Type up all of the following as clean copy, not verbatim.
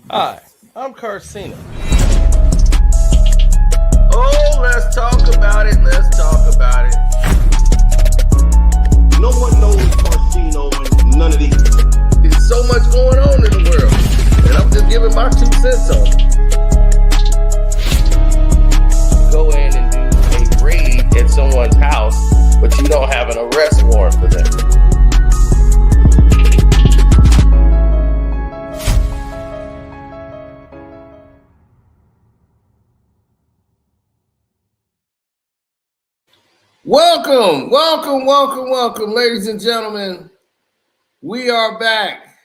Hi, I'm Carcino. Oh, let's talk about it. Let's talk about it. No one knows Carcino and none of these. There's so much going on in the world, and I'm just giving my 2 cents on it. Go in and do a raid at someone's house, but you don't have an arrest warrant for them. Welcome, ladies and gentlemen. We are back.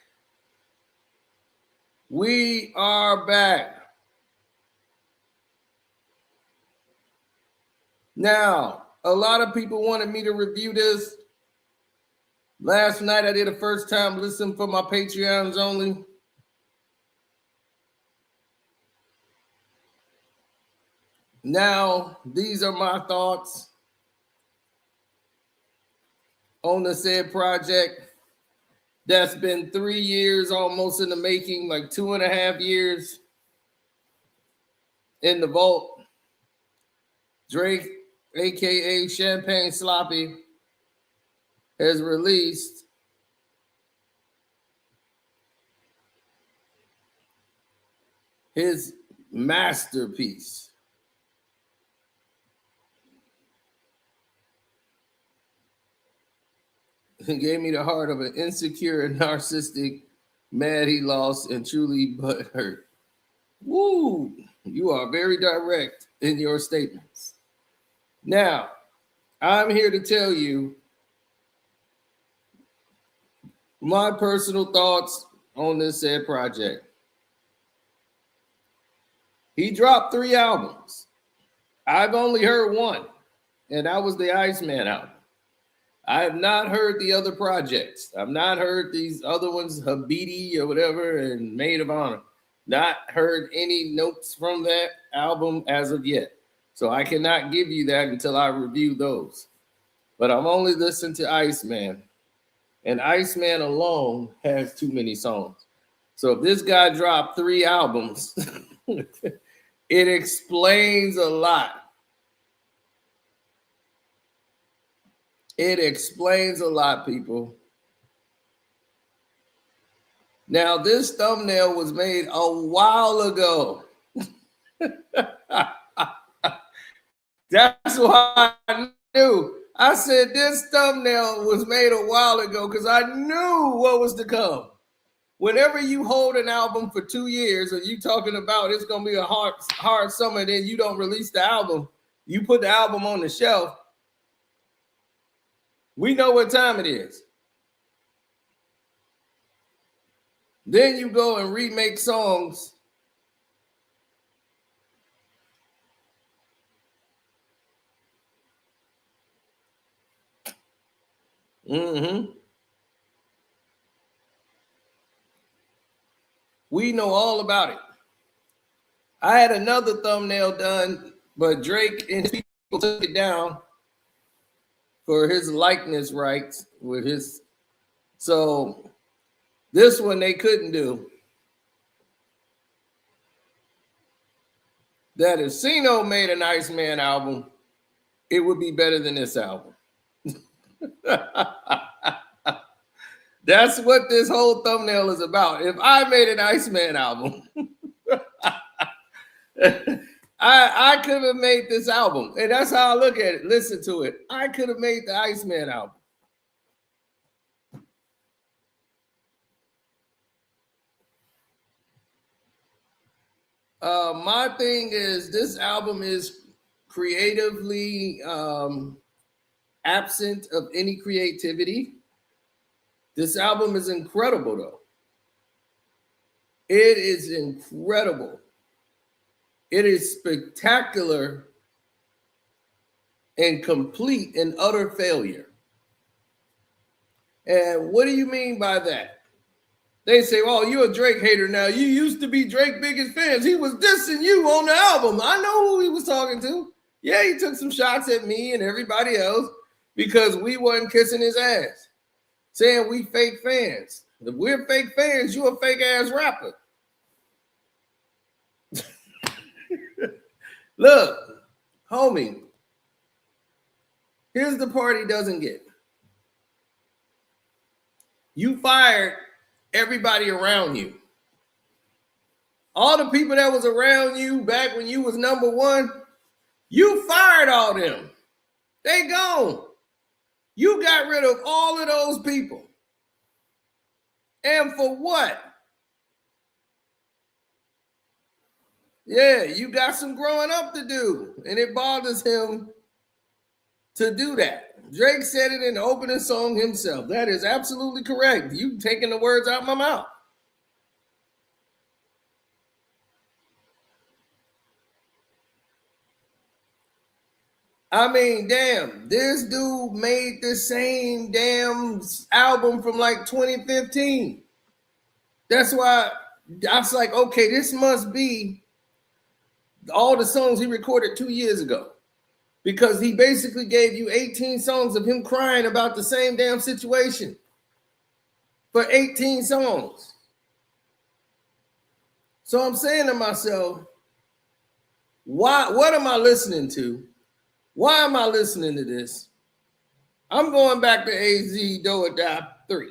Now, a lot of people wanted me to review this. Last night I did a first time listen for my Patreons only. Now, these are my thoughts on the said project that's been 3 years almost in the making, like 2.5 years in the vault. Drake, aka Champagne Sloppy, has released his masterpiece. He gave me the heart of an insecure, narcissistic, mad he lost, and truly butthurt. Woo! You are very direct in your statements. Now, I'm here to tell you my personal thoughts on this said project. He dropped 3 albums. I've only heard one, and that was the Iceman album. I have not heard the other projects. I've not heard these other ones, Habiti or whatever, and Maid of Honor. Not heard any notes from that album as of yet. So I cannot give you that until I review those. But I've only listened to Iceman. And Iceman alone has too many songs. So if this guy dropped 3 albums, it explains a lot. It explains a lot, people. Now, this thumbnail was made a while ago. That's why I knew. I said this thumbnail was made a while ago because I knew what was to come. Whenever you hold an album for 2 years and you talking about it's going to be a hard summer, then you don't release the album, you put the album on the shelf, we know what time it is. Then you go and remake songs. We know all about it. I had another thumbnail done, but Drake and his people took it down for his likeness rights with his. So this one they couldn't do. That if Sino made an Iceman album, it would be better than this album. That's what this whole thumbnail is about. If I made an Iceman album, I could have made this album. And that's how I look at it. Listen to it. I could have made the Iceman album. My thing is this album is creatively absent of any creativity. This album is incredible, though. It is incredible. It is spectacular and complete and utter failure. And what do you mean by that? They say, oh, you're a Drake hater now. You used to be Drake's biggest fans. He was dissing you on the album. I know who he was talking to. Yeah, he took some shots at me and everybody else because we wasn't kissing his ass, saying we fake fans. If we're fake fans, you're a fake ass rapper. Look, homie, here's the part he doesn't get. You fired everybody around you. All the people that was around you back when you was number one, you fired all them. They gone. You got rid of all of those people. And for what? Yeah, you got some growing up to do. And it bothers him to do that. Drake said it in the opening song himself. That is absolutely correct. You taking the words out of my mouth. I mean, damn, this dude made the same damn album from like 2015. That's why I was like, okay, this must be all the songs he recorded 2 years ago. Because he basically gave you 18 songs of him crying about the same damn situation for 18 songs. So I'm saying to myself, what am I listening to? Why am I listening to this? I'm going back to AZ Do or Die 3.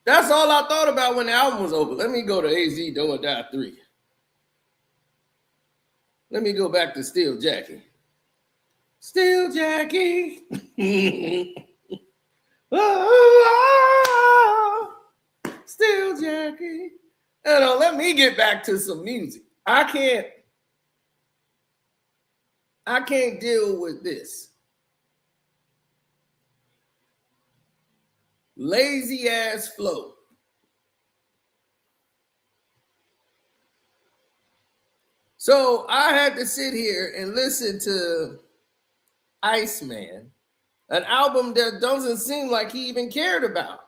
That's all I thought about when the album was over. Let me go to AZ Do or Die 3. Let me go back to Still Jackie. Still Jackie. Oh, Still Jackie. And let me get back to some music. I can't deal with this. Lazy ass flow. So I had to sit here and listen to Iceman, an album that doesn't seem like he even cared about.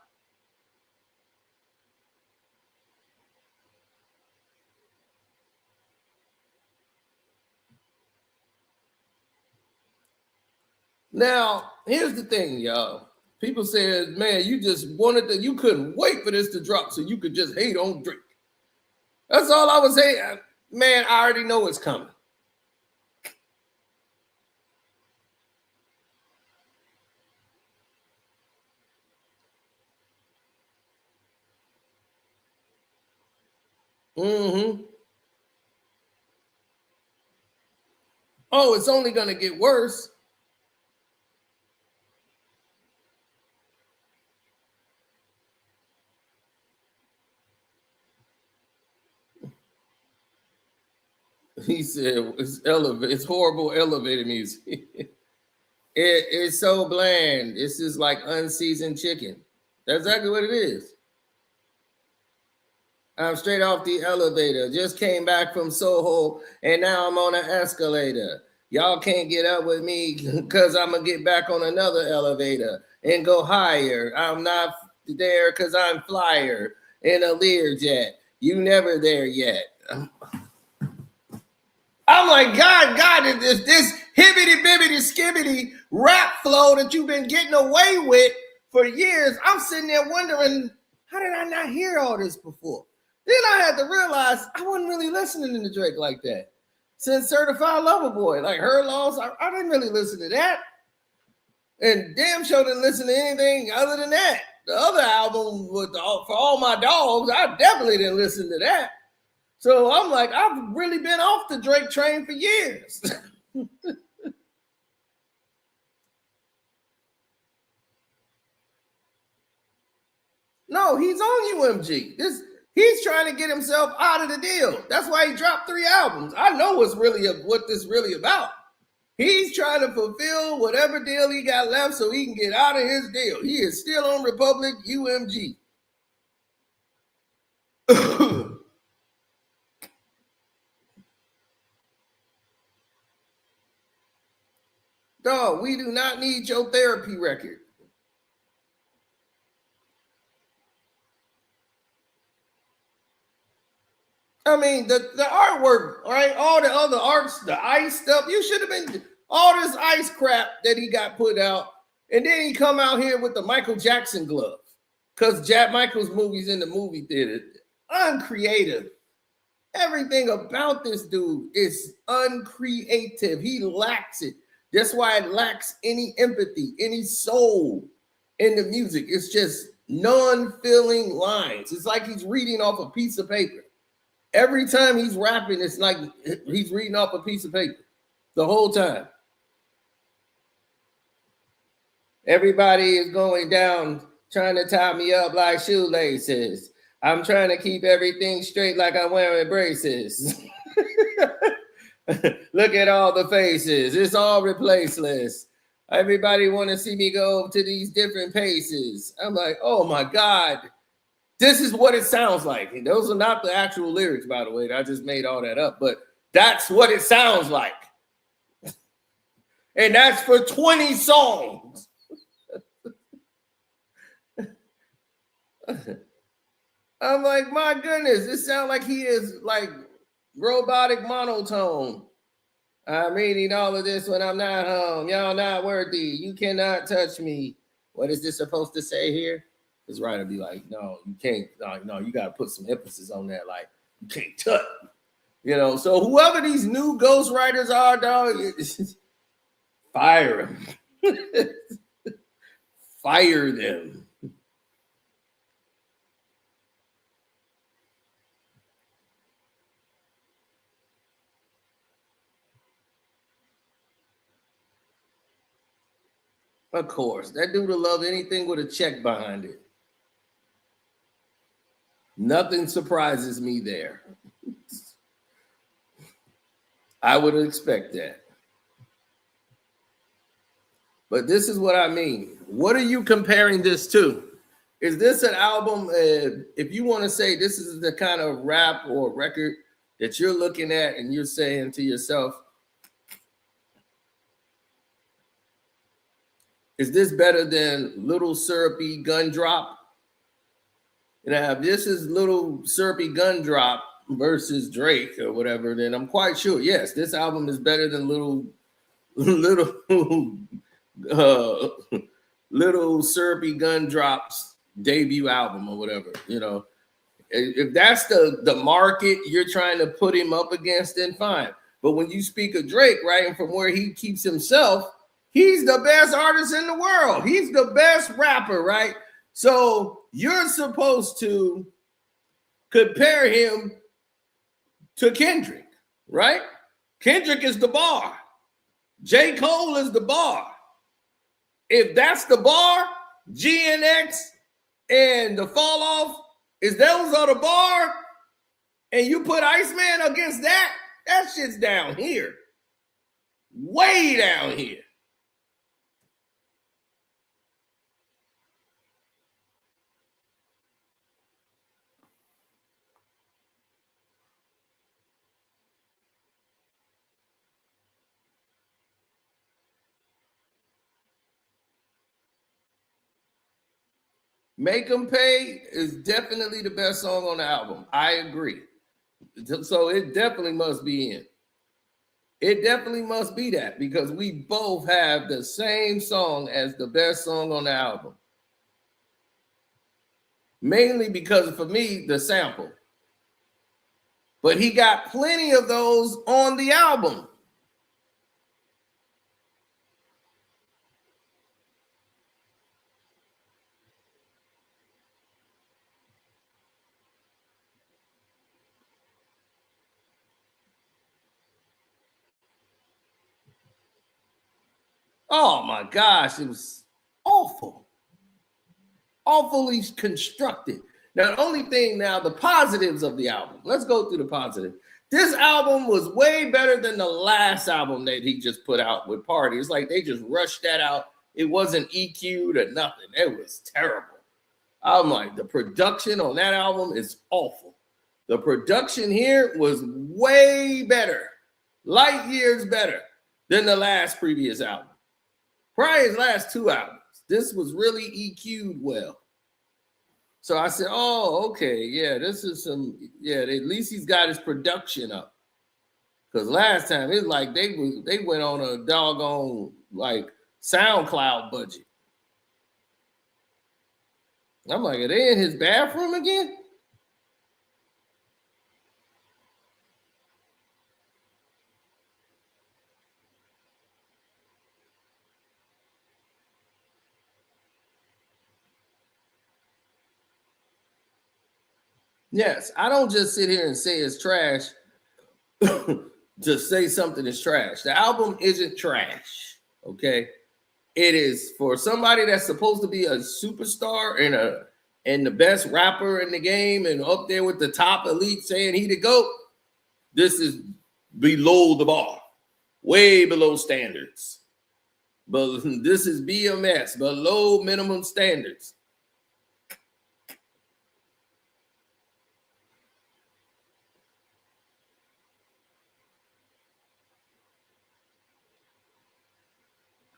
Now, here's the thing, y'all. People said, man, you couldn't wait for this to drop so you could just hate on Drake. That's all I was saying. Man, I already know it's coming. Mm-hmm. Oh, it's only going to get worse. He said it's horrible elevator music. It's so bland. It's just like unseasoned chicken. That's exactly what it is. I'm straight off the elevator. Just came back from Soho, and now I'm on an escalator. Y'all can't get up with me because I'm going to get back on another elevator and go higher. I'm not there because I'm flyer in a Learjet. You never there yet. I'm like, God, this hibbity-bibbity skibbity rap flow that you've been getting away with for years. I'm sitting there wondering, how did I not hear all this before? Then I had to realize I wasn't really listening to Drake like that. Since Certified Lover Boy, like Her Loss, I didn't really listen to that. And damn sure didn't listen to anything other than that. The other album For All My Dogs, I definitely didn't listen to that. So I'm like, I've really been off the Drake train for years. No, he's on UMG. He's trying to get himself out of the deal. That's why he dropped 3 albums. I know what this really about. He's trying to fulfill whatever deal he got left so he can get out of his deal. He is still on Republic UMG. Dog, we do not need your therapy record. I mean, the artwork, right? All the other arts, the ice stuff, you should have been all this ice crap that he got put out. And then he come out here with the Michael Jackson glove. Because Jack Michael's movies in the movie theater. Uncreative. Everything about this dude is uncreative. He lacks it. That's why it lacks any empathy, any soul in the music. It's just non-filling lines. It's like he's reading off a piece of paper. Every time he's rapping, it's like he's reading off a piece of paper the whole time. Everybody is going down, trying to tie me up like shoelaces. I'm trying to keep everything straight like I'm wearing braces. Look at all the faces. It's all replaceless. Everybody want to see me go to these different paces. I'm like, oh my God. This is what it sounds like. And those are not the actual lyrics, by the way. I just made all that up. But that's what it sounds like. And that's for 20 songs. I'm like, my goodness, it sounds like he is like robotic monotone. I'm reading all of this when I'm not home. Y'all not worthy. You cannot touch me. What is this supposed to say here? His writer be like, no, you can't. No, you got to put some emphasis on that. Like, you can't touch. You know, so whoever these new ghostwriters are, dog, fire them. Fire them. Of course, that dude will love anything with a check behind it. Nothing surprises me there. I would expect that. But this is what I mean. What are you comparing this to? Is this an album, if you want to say this is the kind of rap or record that you're looking at and you're saying to yourself, is this better than Little Syrupy Gun Drop? Now, if this is Little Syrupy Gun Drop versus Drake or whatever, then I'm quite sure, yes, this album is better than Little Syrupy Gun Drop's debut album or whatever. You know, if that's the market you're trying to put him up against, then fine. But when you speak of Drake, right, and from where he keeps himself, he's the best artist in the world. He's the best rapper, right? So you're supposed to compare him to Kendrick, right? Kendrick is the bar. J. Cole is the bar. If that's the bar, GNX and the Fall Off, is those are the bar, and you put Iceman against that, that shit's down here. Way down here. Make 'Em Pay is definitely the best song on the album. I agree. So it definitely must be in. It definitely must be that because we both have the same song as the best song on the album. Mainly because for me, the sample. But he got plenty of those on the album. Oh my gosh, it was awful. Awfully constructed. Now, the only thing now, the positives of the album. Let's go through the positive. This album was way better than the last album that he just put out with Party. It's like they just rushed that out. It wasn't EQ'd or nothing. It was terrible. I'm like, the production on that album is awful. The production here was way better, light years better than the last previous album. Probably his last two albums. This was really EQ'd well. So I said, oh, okay, yeah, this is some, yeah, at least he's got his production up. Because last time, it's like they went on a doggone, like, SoundCloud budget. I'm like, are they in his bathroom again? Yes, I don't just sit here and say it's trash to say something is trash. The album isn't trash, okay? It is for somebody that's supposed to be a superstar and the best rapper in the game and up there with the top elite saying he the GOAT. This is below the bar, way below standards. But this is BMS, below minimum standards.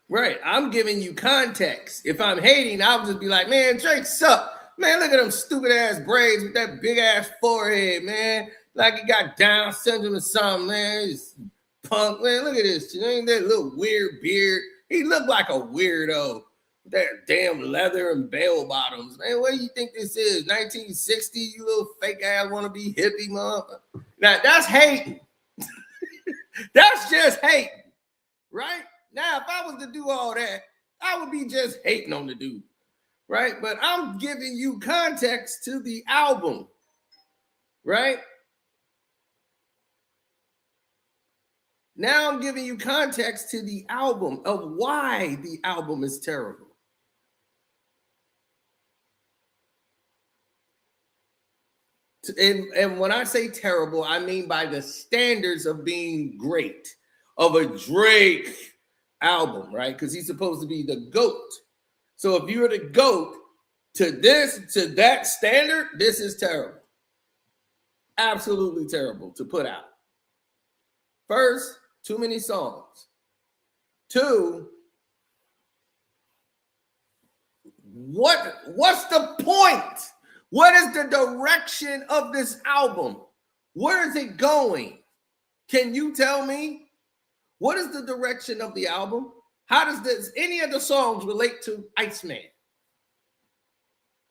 Right, I'm giving you context. If I'm hating, I'll just be like, man, Drake suck. Man, look at them stupid ass braids with that big ass forehead, man. Like he got Down syndrome or something, man. He's punk, man. Look at this. Ain't that little weird beard? He looked like a weirdo. That damn leather and bell bottoms, man. What do you think this is? 1960? You little fake ass wanna be hippie, motherfucker. Now that's hating. That's just hating, right? Now, if I was to do all that, I would be just hating on the dude, right? But I'm giving you context to the album, right? Now I'm giving you context to the album of why the album is terrible. And when I say terrible, I mean by the standards of being great, of a Drake album, right? Because he's supposed to be the GOAT. So if you're the GOAT to that standard, this is terrible. Absolutely terrible to put out. First, too many songs. Two, what's the point? What is the direction of this album? Where is it going? Can you tell me? What is the direction of the album? How does any of the songs relate to Iceman?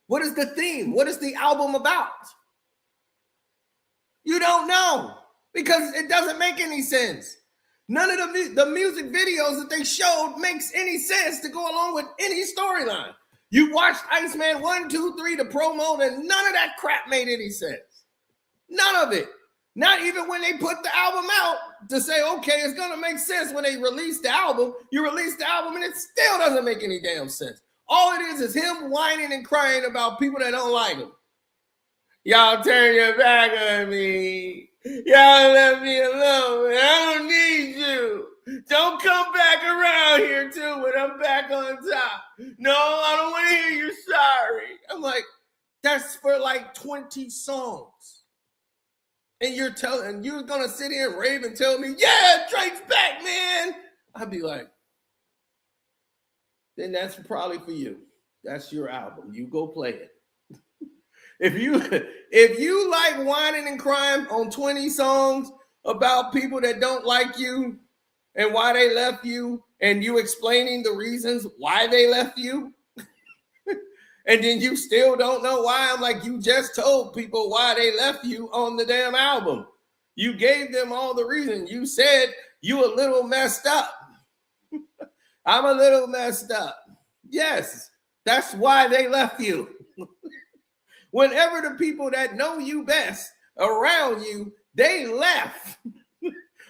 What is the theme? What is the album about? You don't know because it doesn't make any sense. None of the music videos that they showed makes any sense to go along with any storyline. You watched Iceman 1, 2, 3, the promo, and none of that crap made any sense. None of it. Not even when they put the album out to say, okay, it's going to make sense when they release the album. You release the album and it still doesn't make any damn sense. All it is him whining and crying about people that don't like him. Y'all turn your back on me. Y'all let me alone. I don't need you. Don't come back around here too when I'm back on top. No, I don't want to hear you sorry. I'm like, that's for like 20 songs. And you're gonna sit here and rave and tell me, yeah, Drake's back, man. I'd be like, then that's probably for you. That's your album. You go play it. If you like whining and crying on 20 songs about people that don't like you and why they left you, and you explaining the reasons why they left you, and then you still don't know why, I'm like, you just told people why they left you on the damn album. You gave them all the reasons. You said you a little messed up. I'm a little messed up. Yes, that's why they left you. Whenever the people that know you best around you, they left.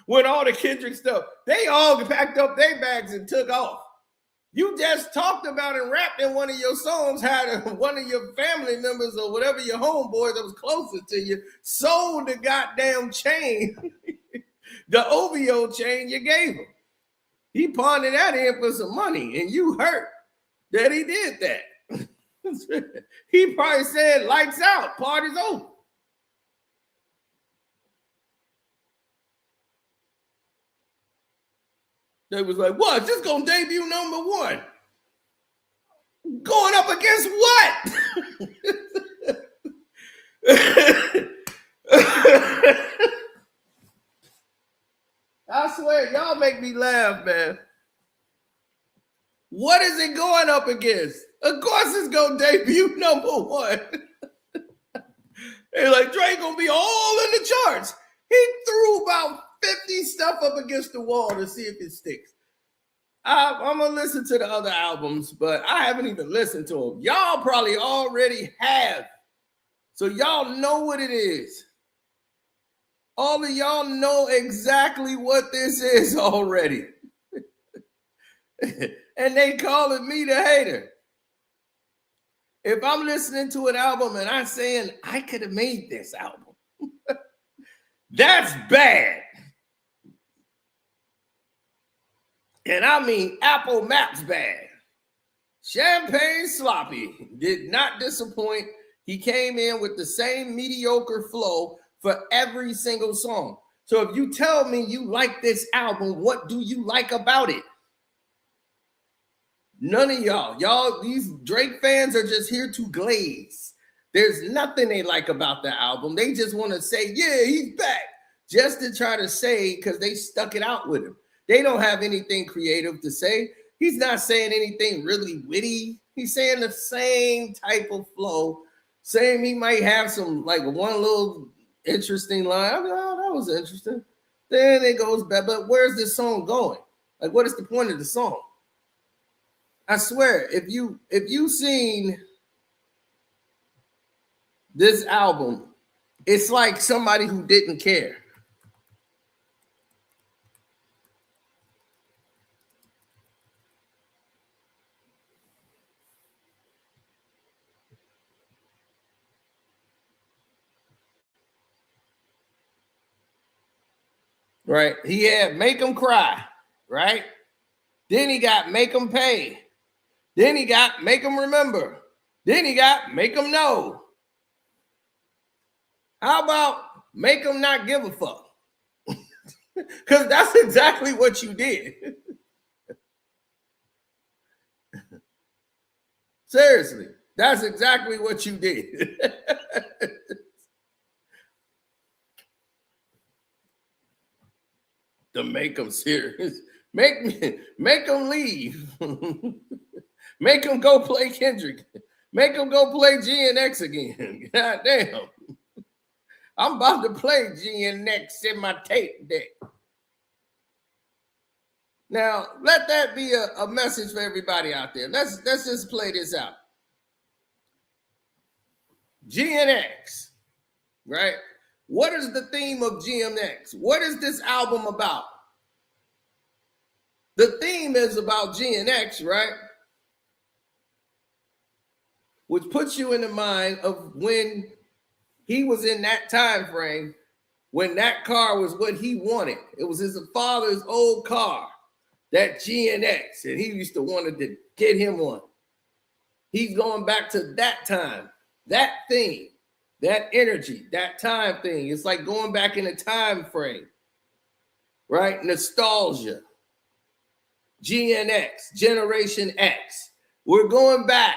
When all the Kendrick stuff, they all packed up their bags and took off. You just talked about and rapped in one of your songs how one of your family members or whatever your homeboy that was closest to you sold the goddamn chain, the OVO chain you gave him. He pawned that in for some money, and you hurt that he did that. He probably said, lights out, party's over. They was like, what? This gonna debut #1. Going up against what? I swear, y'all make me laugh, man. What is it going up against? Of course it's gonna debut #1. They're like, Drake gonna be all in the charts. He threw about 50 stuff up against the wall to see if it sticks. I'm gonna listen to the other albums, but I haven't even listened to them. Y'all probably already have So y'all know what it is. All of y'all know exactly what this is already. And they calling me the hater. If I'm listening to an album and I'm saying I could have made this album, that's bad. And I mean Apple Maps bad. Champagne Sloppy did not disappoint. He came in with the same mediocre flow for every single song. So if you tell me you like this album, what do you like about it? None of y'all, these Drake fans are just here to glaze. There's nothing they like about the album. They just want to say, yeah, he's back, just to try to say, because they stuck it out with him. They don't have anything creative to say. He's not saying anything really witty. He's saying the same type of flow. Same, he might have some, like one little interesting line. I mean, oh, that was interesting. Then it goes back, but where's this song going? Like, what is the point of the song? I swear, if you seen this album, it's like somebody who didn't care. Right? He had Make 'Em Cry, right? Then he got Make 'Em Pay. Then he got Make 'Em Remember. Then he got Make 'Em Know. How about Make 'Em Not Give a Fuck? Because that's exactly what you did. Seriously, that's exactly what you did. To make them serious. Make them leave. Make them go play Kendrick. Make them go play GNX again. God damn. I'm about to play GNX in my tape deck. Now, let that be a message for everybody out there. Let's just play this out. GNX, right? What is the theme of GNX? What is this album about? The theme is about GNX, right? Which puts you in the mind of when he was in that time frame, when that car was what he wanted. It was his father's old car, that GNX, and he used to want to get him one. He's going back to that time, that thing, that energy, that time thing. It's like going back in a time frame, right? Nostalgia. GNX, Generation X. We're going back.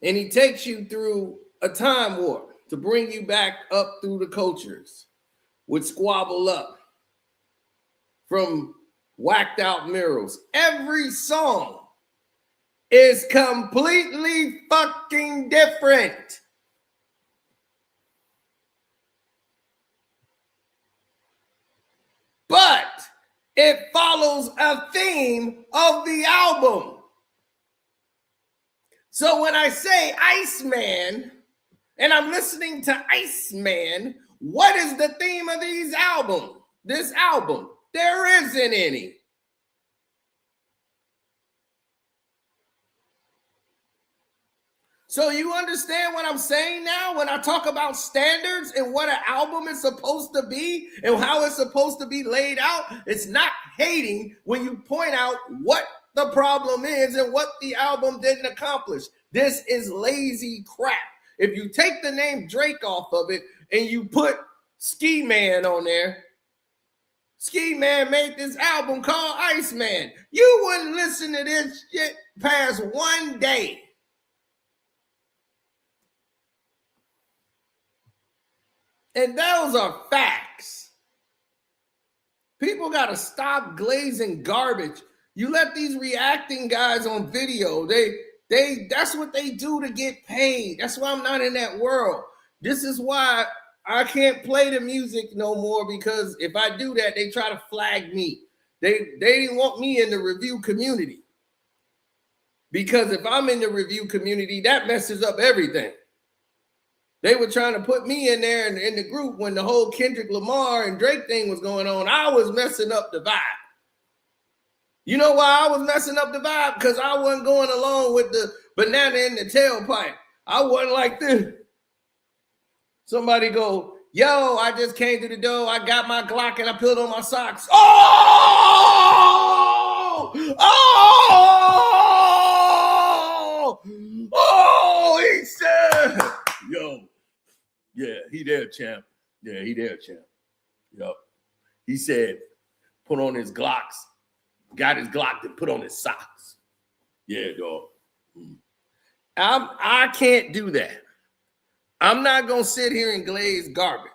And he takes you through a time warp to bring you back up through the cultures with Squabble Up from Whacked Out Murals. Every song is completely fucking different. But it follows a theme of the album. So when I say Iceman, and I'm listening to Iceman, what is the theme of this album? There isn't any. So you understand what I'm saying now when I talk about standards and what an album is supposed to be and how it's supposed to be laid out? It's not hating when you point out what the problem is and what the album didn't accomplish. This is lazy crap. If you take the name Drake off of it and you put Ski Man on there, Ski Man made this album called Iceman. You wouldn't listen to this shit past one day. And those are facts. People got to stop glazing garbage. You let these reacting guys on video, that's what they do to get paid. That's why I'm not in that world. This is why I can't play the music no more, because if I do that, they try to flag me. They didn't want me in the review community. Because if I'm in the review community, that messes up everything. They were trying to put me in there in the group when the whole Kendrick Lamar and Drake thing was going on. I was messing up the vibe. You know why I was messing up the vibe? Because I wasn't going along with the banana in the tailpipe. I wasn't like this. Somebody go, yo, I just came to the door. I got my Glock and I put on my socks. Oh! Oh! Oh! He said, yo, yeah, he there, champ. Yeah, he there, champ. Yup. He said, put on his Glocks. Got his Glock to put on his socks. Yeah, dog. I can't do that. I'm not going to sit here and glaze garbage.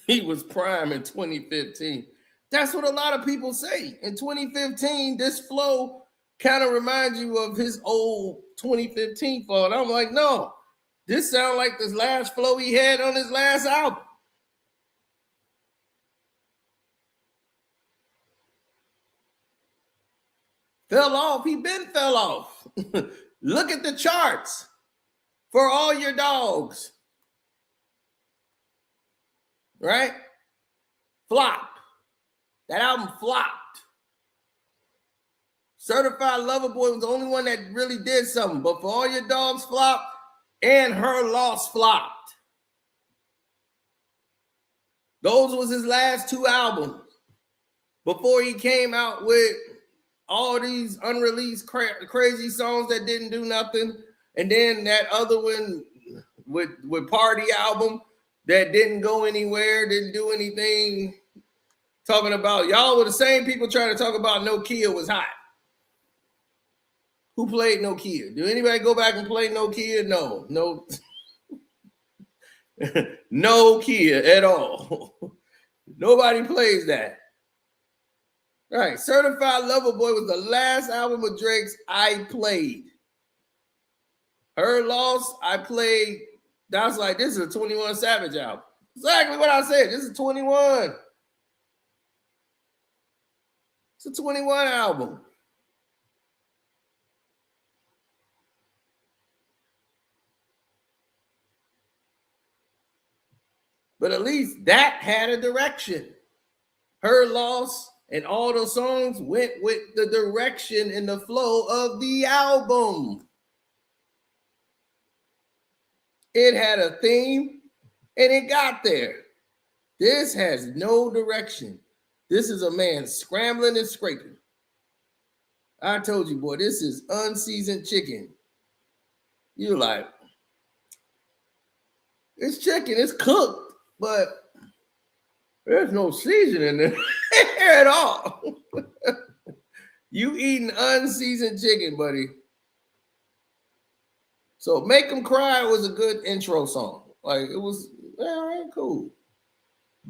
He was prime in 2015. That's what a lot of people say. In 2015, this flow kind of reminds you of his old 2015 flow. And I'm like, no, this sounds like this last flow he had on his last album. Fell off. He been fell off. Look at the charts for all your dogs. Right? Flop. That album flopped. Certified Lover Boy was the only one that really did something. But for all your dogs flopped and Her Loss flopped. Those was his last two albums before he came out with all these unreleased crazy songs that didn't do nothing. And then that other one with Party album that didn't go anywhere, didn't do anything. Talking about, y'all were the same people trying to talk about Nokia was hot. Who played Nokia? Do anybody go back and play Nokia? No. Nokia at all. Nobody plays that. All right, Certified Lover Boy was the last album of Drake's I played. Her Loss, I played. I was like, this is a 21 Savage album. Exactly what I said. This is 21. It's a 21 album. But at least that had a direction. Her Loss and all those songs went with the direction and the flow of the album. It had a theme and it got there. This has no direction. This is a man scrambling and scraping. I told you, boy, this is unseasoned chicken. You're like, it's chicken, it's cooked, but there's no seasoning in there at all. You eating unseasoned chicken, buddy. So Make 'Em Cry was a good intro song. Like, it was, all right, cool.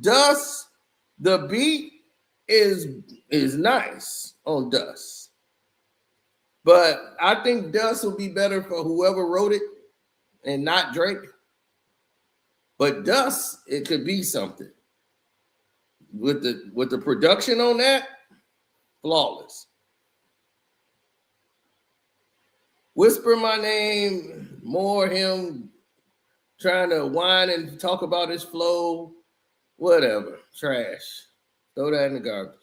Dust, the beat is nice on Dust. But I think Dust will be better for whoever wrote it and not Drake. But Dust, it could be something. With the production on that, flawless. Whisper My Name, more him trying to whine and talk about his flow, whatever, trash. Throw that in the garbage.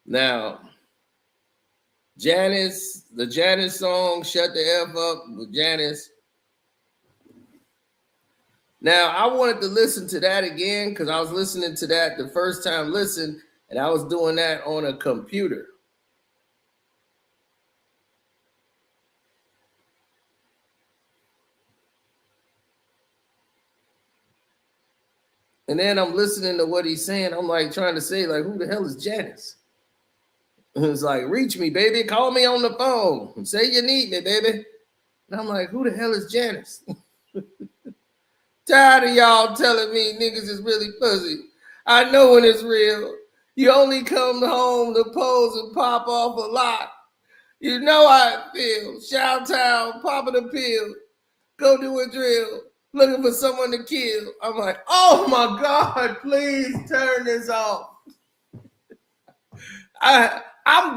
Now, Janice, the Janice song, Shut the F Up with Janice. Now, I wanted to listen to that again because I was listening to that the first time listen, and I was doing that on a computer. And then I'm listening to what he's saying. I'm like trying to say, like, who the hell is Janice? And it's like, reach me, baby. Call me on the phone. Say you need me, baby. And I'm like, who the hell is Janice? Tired of y'all telling me niggas is really fuzzy. I know when it's real. You only come home to pose and pop off a lot. You know how it feels. Shout out, popping a pill. Go do a drill. looking for someone to kill. I'm like, oh my God, please turn this off.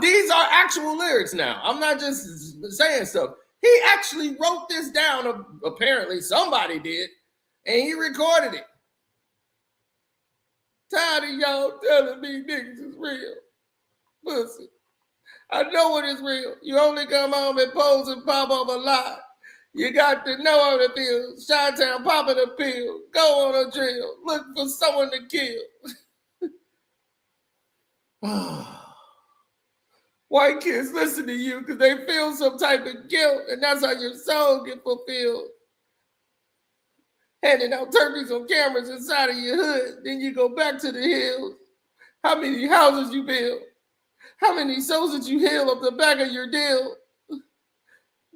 These are actual lyrics now. I'm not just saying stuff. He actually wrote this down. Apparently, somebody did, and he recorded it. Tired of y'all telling me niggas is real. Pussy. I know it is real. You only come home and pose and pop up a lot. You got to know how to feel. Chi-Town popping a pill. Go on a drill. Look for someone to kill. White kids listen to you because they feel some type of guilt, and that's how your soul get fulfilled. Handing out turkeys on cameras inside of your hood, then you go back to the hills. How many houses you build? How many souls did you heal up the back of your deal?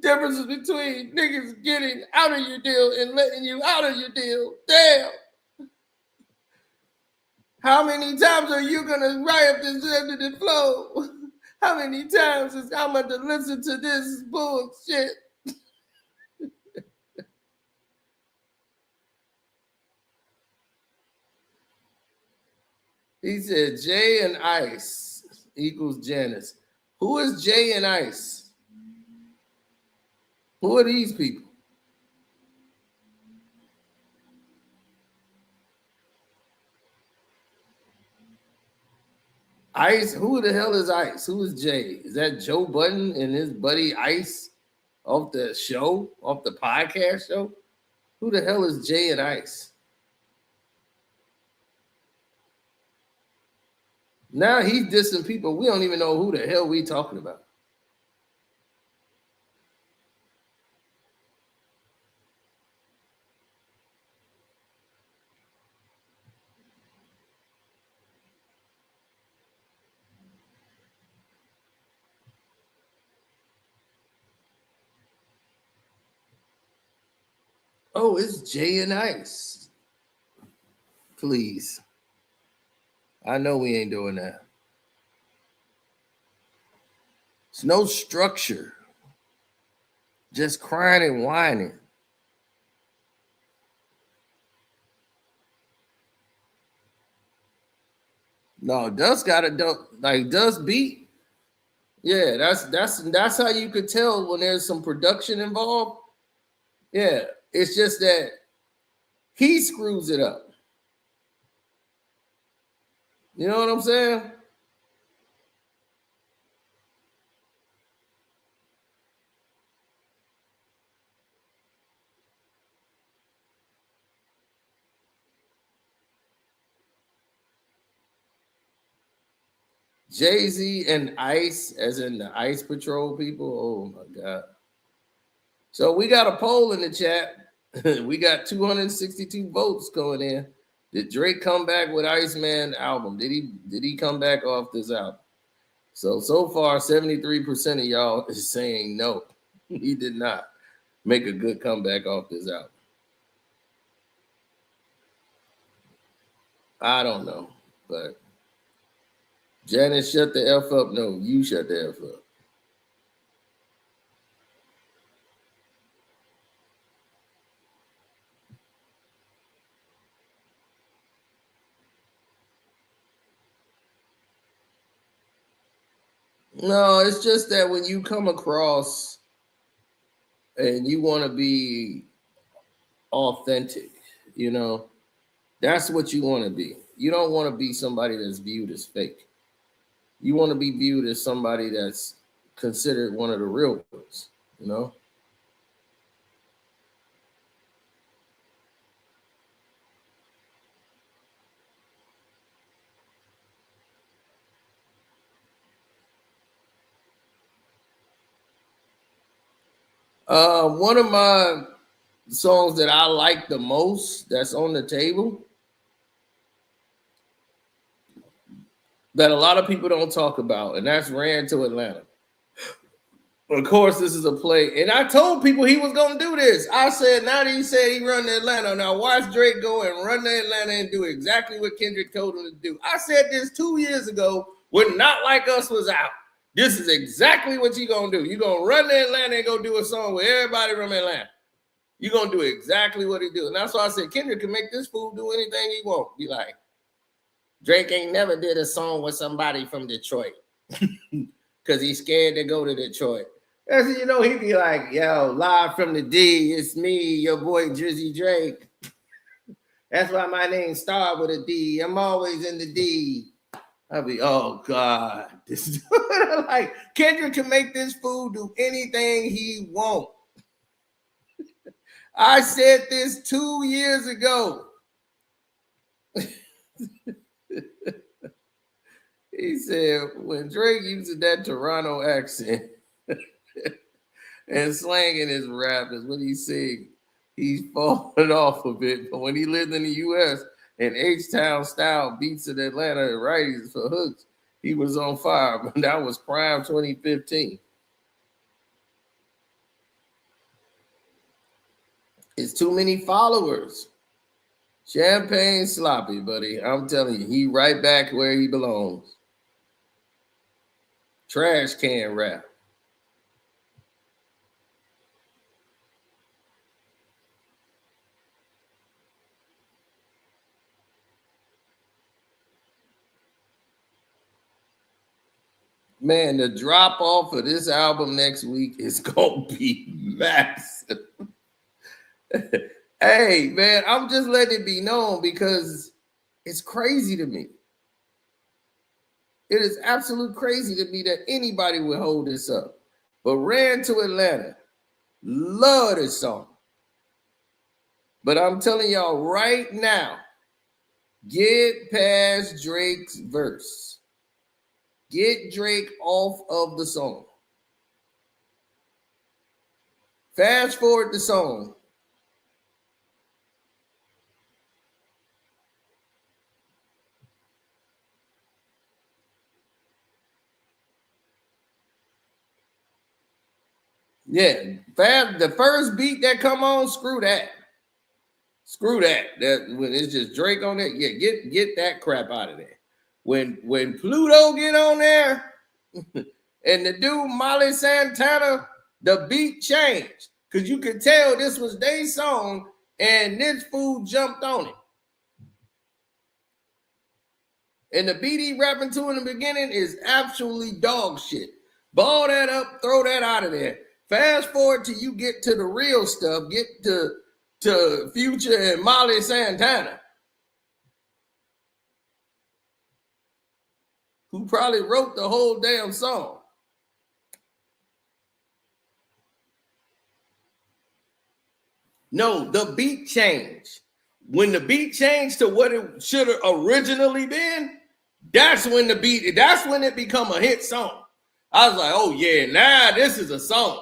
Differences between niggas getting out of your deal and letting you out of your deal. Damn. How many times are you gonna riot this evident flow? How many times is I'm going to listen to this bullshit? He said Jay and Ice equals Janice. Who is Jay and Ice? Who are these people? Ice, who the hell is Ice? Who is Jay? Is that Joe Budden and his buddy Ice off the show, off the podcast show? Who the hell is Jay and Ice? Now he's dissing people. We don't even know who the hell we talking about. Oh, it's Jay and Ice. Please. I know we ain't doing that. It's no structure. Just crying and whining. No, Dust got a Dust beat. Yeah, that's how you could tell when there's some production involved. Yeah, it's just that he screws it up. You know what I'm saying? Jay-Z and Ice, as in the Ice Patrol people. Oh my God. So we got a poll in the chat. We got 262 votes going in. Did Drake come back with Iceman album? Did he come back off this album? So far, 73% of y'all is saying no. He did not make a good comeback off this album. I don't know, but Janice, shut the F up. No, you shut the F up. No, it's just that when you come across and you want to be authentic, you know, that's what you want to be. You don't want to be somebody that's viewed as fake. You want to be viewed as somebody that's considered one of the real ones, you know? One of my songs that I like the most that's on the table that a lot of people don't talk about, and that's Ran to Atlanta. Of course, this is a play, and I told people he was going to do this. I said, now that he said he run to Atlanta, now watch Drake go and run to Atlanta and do exactly what Kendrick told him to do. I said this 2 years ago when Not Like Us was out. This is exactly what you're going to do. You're going to run to Atlanta and go do a song with everybody from Atlanta. You're going to do exactly what he do. And that's why I said Kendrick can make this fool do anything he want. Be like, Drake ain't never did a song with somebody from Detroit because he's scared to go to Detroit. And you know, he'd be like, yo, live from the D, it's me, your boy Drizzy Drake. That's why my name started with a D. I'm always in the D. I'll be, oh God. This like Kendrick can make this fool do anything he wants. I said this 2 years ago. He said when Drake uses that Toronto accent and slang in his rap is what he sing, he's falling off a bit. But when he lived in the US and H-Town style beats in Atlanta and righties for hooks, he was on fire. But that was prime 2015. It's too many followers. Champagne sloppy, buddy. I'm telling you, he right back where he belongs. Trash can rap. Man, the drop off of this album next week is gonna be massive. Hey, man, I'm just letting it be known because it's crazy to me. It is absolute crazy to me that anybody would hold this up. But Ran to Atlanta, love this song. But I'm telling y'all right now, get past Drake's verse. Get Drake off of the song. Fast forward the song. Yeah, the first beat that come on, screw that. Screw that. That when it's just Drake on it, yeah, get that crap out of there. When Pluto get on there and the dude Molly Santana, the beat changed. Because you could tell this was their song and this fool jumped on it. And the beat he rapping to in the beginning is absolutely dog shit. Ball that up, throw that out of there. Fast forward till you get to the real stuff. Get to Future and Molly Santana, who probably wrote the whole damn song. No, the beat changed. When the beat changed to what it should have originally been, that's when it become a hit song. I was like, oh yeah, now this is a song.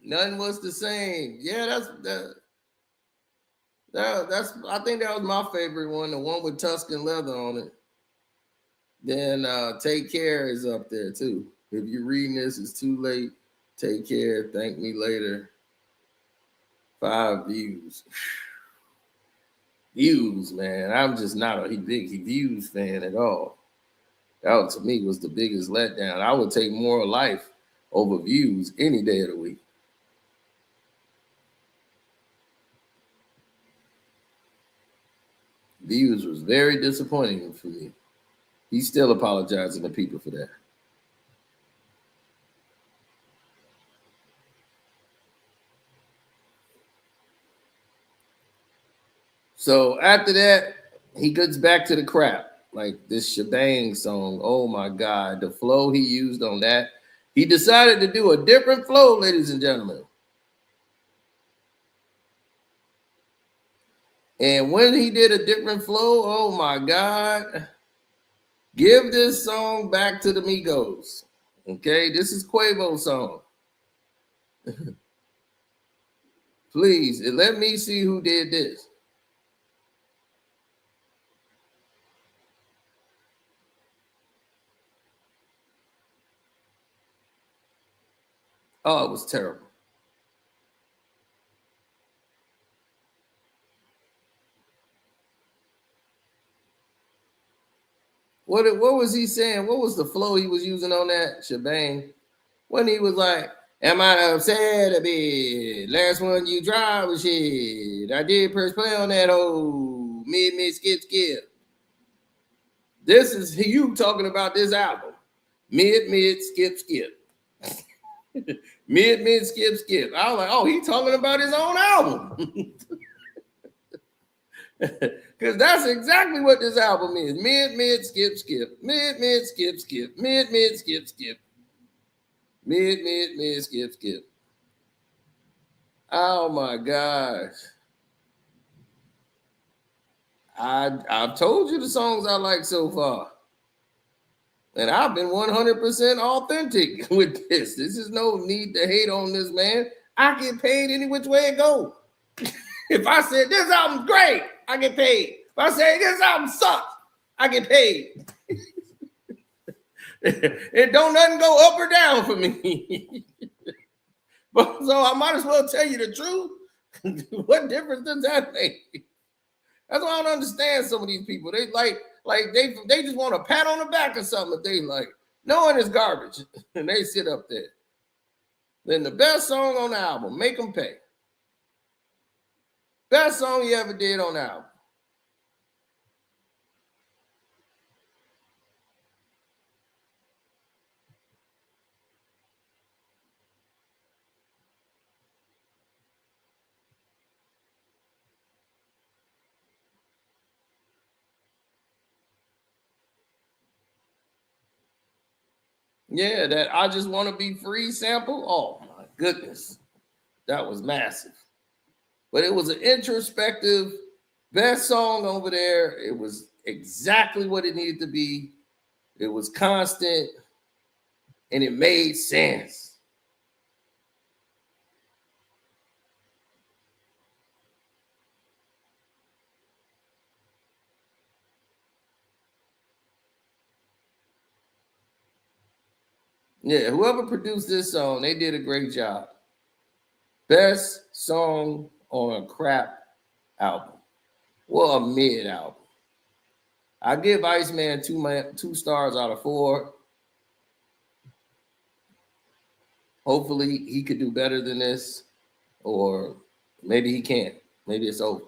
Nothing was the same. Yeah, that's I think that was my favorite one, the one with Tuscan leather on it. Then Take Care is up there too. If you're reading this, it's too late. Take care. Thank me later. 5 views. Views, man. I'm just not a big views fan at all. That to me was the biggest letdown. I would take more life over views any day of the week. Views was very disappointing for me. He's still apologizing to people for that. So after that, he gets back to the crap. Like this shebang song. Oh my God. The flow he used on that. He decided to do a different flow, ladies and gentlemen. And when he did a different flow, oh my God. Give this song back to the Migos. Okay, this is Quavo's song. Please, let me see who did this. Oh, it was terrible. What was he saying? What was the flow he was using on that shebang? When he was like, am I upset a bit? Last one you drive was shit. I did press play on that old mid skip. This is you talking about this album. Mid skip. mid skip. I was like, oh, he talking about his own album. Because that's exactly what this album is. Mid skip. Mid skip. Mid skip. Mid skip. Oh my gosh. I've told you the songs I like so far. And I've been 100% authentic with this. This is no need to hate on this, man. I get paid any which way it goes. If I said this album's great, I get paid. If I say this album sucks, I get paid. It don't nothing go up or down for me. But so I might as well tell you the truth. What difference does that make? That's why I don't understand some of these people. They they just want a pat on the back or something. They like, knowing it's garbage. And they sit up there. Then the best song on the album, make them pay. Best song you ever did on the album. Yeah, that I Just Want to Be Free sample. Oh my goodness. That was massive. But it was an introspective, best song over there. It was exactly what it needed to be. It was constant and it made sense. Yeah, whoever produced this song, they did a great job. Best song on a crap album. Well, a mid album. I give Iceman 2 stars out of 4. Hopefully he could do better than this, or maybe he can't. Maybe it's over.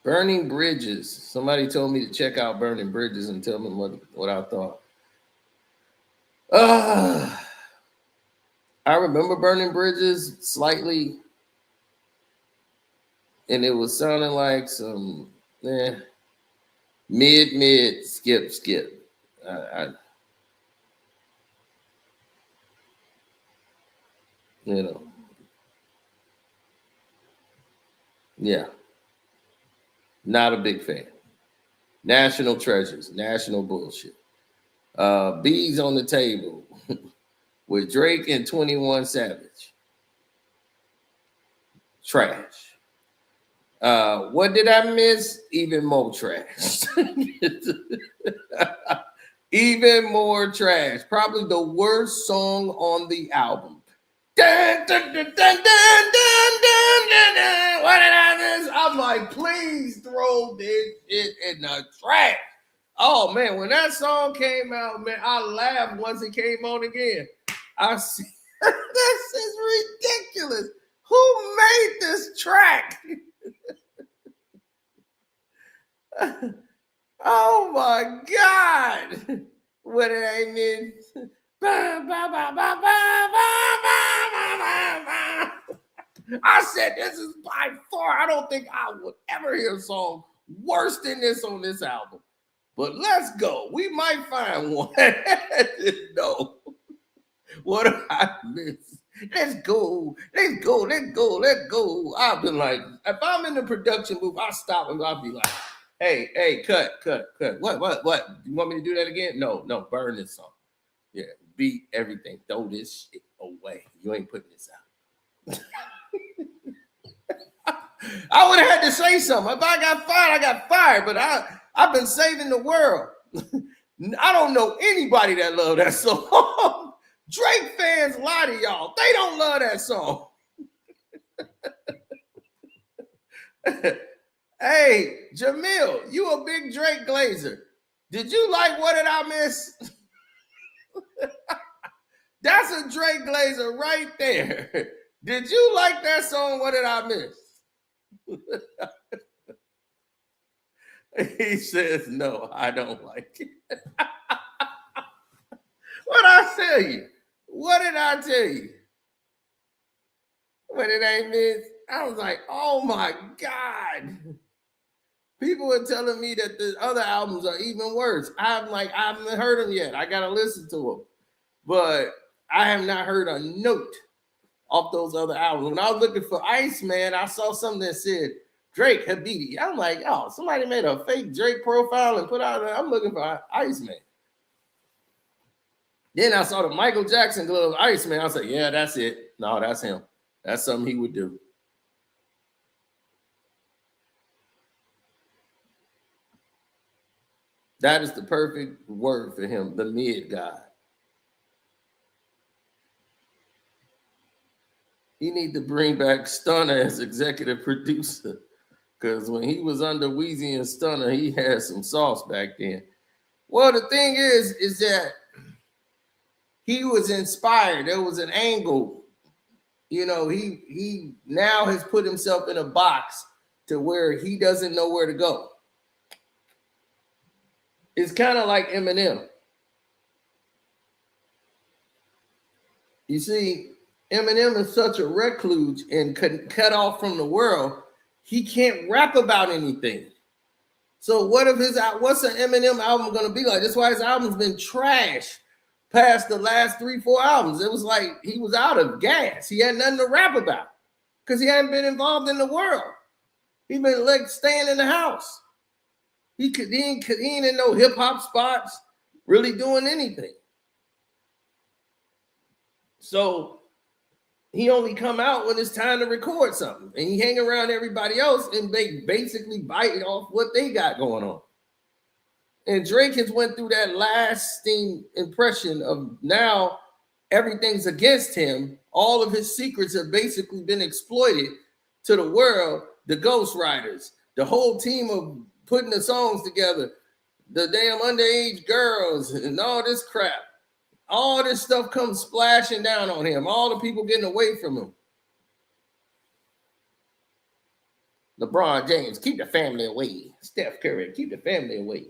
Burning Bridges. Somebody told me to check out Burning Bridges and tell me what I thought. I remember Burning Bridges slightly, and it was sounding like some mid skip. Yeah. Not a big fan. National treasures, national bullshit. Bees on the Table with Drake and 21 Savage. Trash. What did I miss? Even more trash. Even more trash. Probably the worst song on the album. Dun, dun, dun, dun, dun, dun, dun, dun, dun. What did I miss? I'm like, please throw this shit in the trash. Oh man, when that song came out, man, I laughed once it came on again. I see this is ridiculous. Who made this track? Oh my God. What did I miss? I said this is by far, I don't think I would ever hear a song worse than this on this album. But let's go. We might find one. No. What did I miss? Let's go. I've been like, if I'm in the production booth, I'll stop and I'll be like, hey, cut. What? You want me to do that again? No, burn this song. Yeah, beat everything. Throw this shit away. You ain't putting this out. I would have had to say something. If I got fired, I got fired. But I've been saving the world. I don't know anybody that love that song. Drake fans lie to y'all. They don't love that song. Hey, Jamil, you a big Drake glazer. Did you like What Did I Miss? That's a Drake glazer right there. Did you like that song, What Did I Miss? He says, no, I don't like it. What I tell you? What did I tell you? What did I miss? I was like, oh my God. People were telling me that the other albums are even worse. I'm like, I haven't heard them yet. I got to listen to them. But I have not heard a note off those other albums. When I was looking for Iceman, I saw something that said Drake Habiti. I'm like, oh, somebody made a fake Drake profile and put out, I'm looking for Iceman. Then I saw the Michael Jackson glove Iceman. I was like, yeah, that's it. No, that's him. That's something he would do. That is the perfect word for him, the mid guy. He need to bring back Stunner as executive producer, because when he was under Weezy and Stunner, he had some sauce back then. Well, the thing is that he was inspired. There was an angle. You know, he now has put himself in a box to where he doesn't know where to go. It's kind of like Eminem. You see, Eminem is such a recluse and cut off from the world. He can't rap about anything. So what's an Eminem album going to be like? That's why his album's been trash past the last 3-4 albums. It was like he was out of gas. He had nothing to rap about because he hadn't been involved in the world. He been like staying in the house. He ain't in no hip hop spots, really doing anything. So he only come out when it's time to record something, and he hang around everybody else, and they basically bite off what they got going on. And Drake has went through that lasting impression of now everything's against him. All of his secrets have basically been exploited to the world, the ghostwriters, the whole team of putting the songs together, the damn underage girls and all this crap. All this stuff comes splashing down on him. All the people getting away from him. LeBron James, keep the family away. Steph Curry, keep the family away.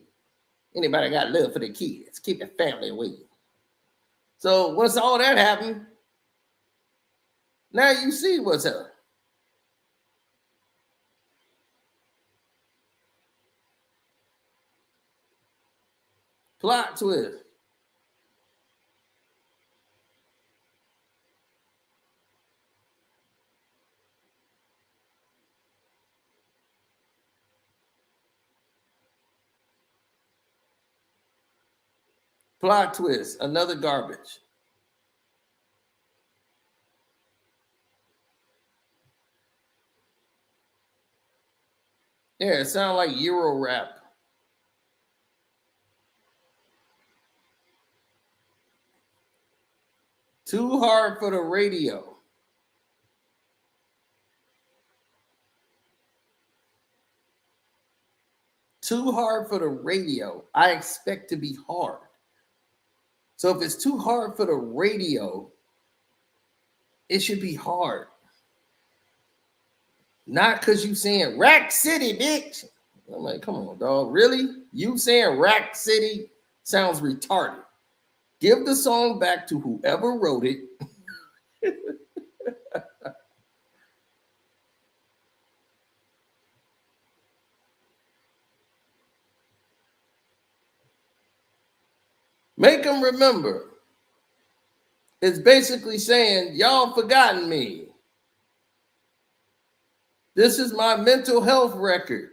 Anybody got love for the kids, keep the family away. So once all that happened, now you see what's up. Plot twist. Plot twist, another garbage. Yeah, it sounds like Euro rap. Too hard for the radio. Too hard for the radio. I expect to be hard. So if it's too hard for the radio, it should be hard. Not because you saying Rack City, bitch. I'm like, come on, dog. Really? You saying Rack City sounds retarded. Give the song back to whoever wrote it. Make them remember. It's basically saying, y'all forgotten me. This is my mental health record.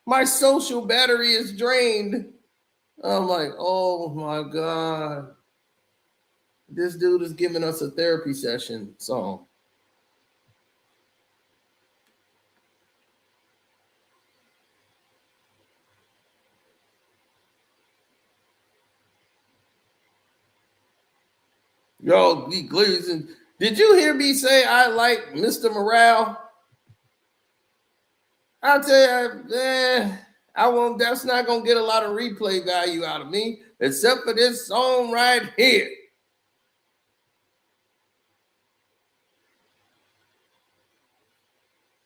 My social battery is drained. I'm like, oh my God. This dude is giving us a therapy session song. Y'all be glazing. Did you hear me say I like Mr. Morale? I'll tell you, I won't. That's not gonna get a lot of replay value out of me, except for this song right here.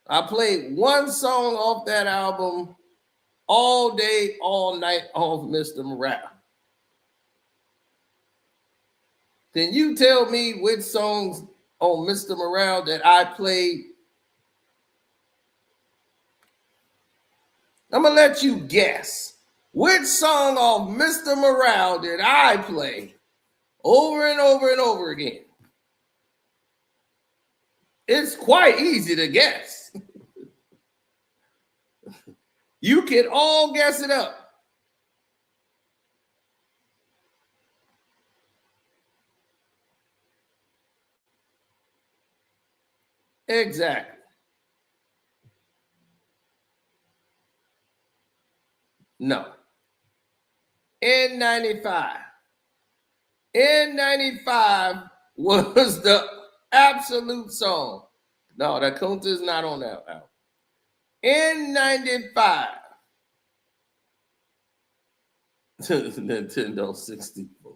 I played one song off that album all day, all night off Mr. Morale. Can you tell me which songs on Mr. Morale that I played? I'm gonna let you guess. Which song off Mr. Morale did I play over and over and over again? It's quite easy to guess. You can all guess it up. Exactly. No. N95. N95 was the absolute song. No, that Kunta is not on that album. N95. Nintendo 64.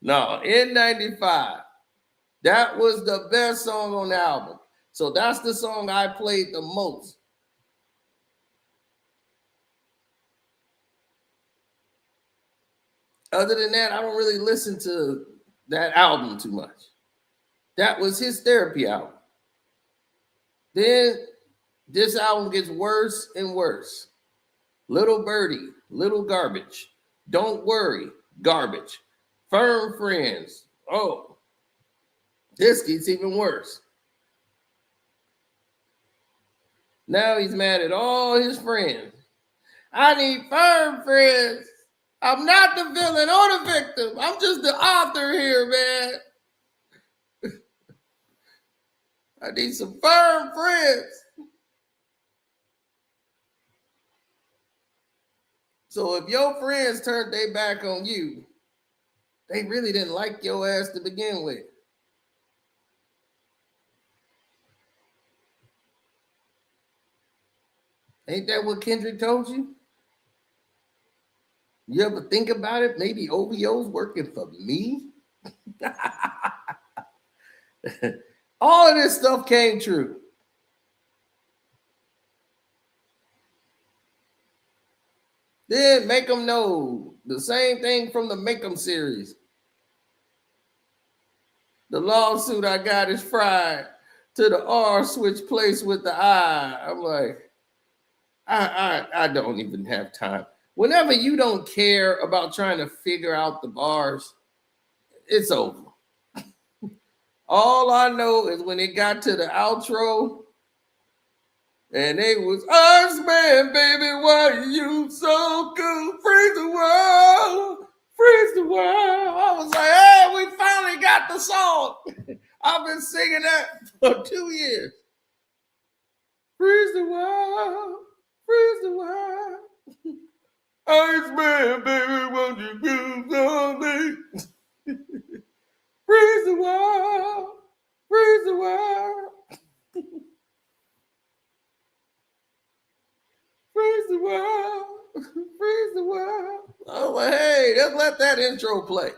No, N95. That was the best song on the album. So that's the song I played the most. Other than that, I don't really listen to that album too much. That was his therapy album. Then this album gets worse and worse. Little Birdie, Little Garbage. Don't Worry, Garbage. Firm Friends. Oh, this gets even worse. Now he's mad at all his friends. I need firm friends. I'm not the villain or the victim. I'm just the author here, man. I need some firm friends. So if your friends turned their back on you, they really didn't like your ass to begin with. Ain't that what Kendrick told you? You ever think about it? Maybe OVO's working for me? All of this stuff came true. Then Make Them Know. The same thing from the Make Them series. The lawsuit I got is fried to the R switch place with the I. I'm like, I don't even have time. Whenever you don't care about trying to figure out the bars, it's over. All I know is when it got to the outro, and it was us, man, baby, why you so good? Freeze the world, freeze the world. I was like, hey, we finally got the song. I've been singing that for 2 years. Freeze the world, freeze the world. Iceman, baby, won't you do something? Freeze the world, freeze the world. Freeze the world, freeze the world. Oh, well, hey, just let that intro play.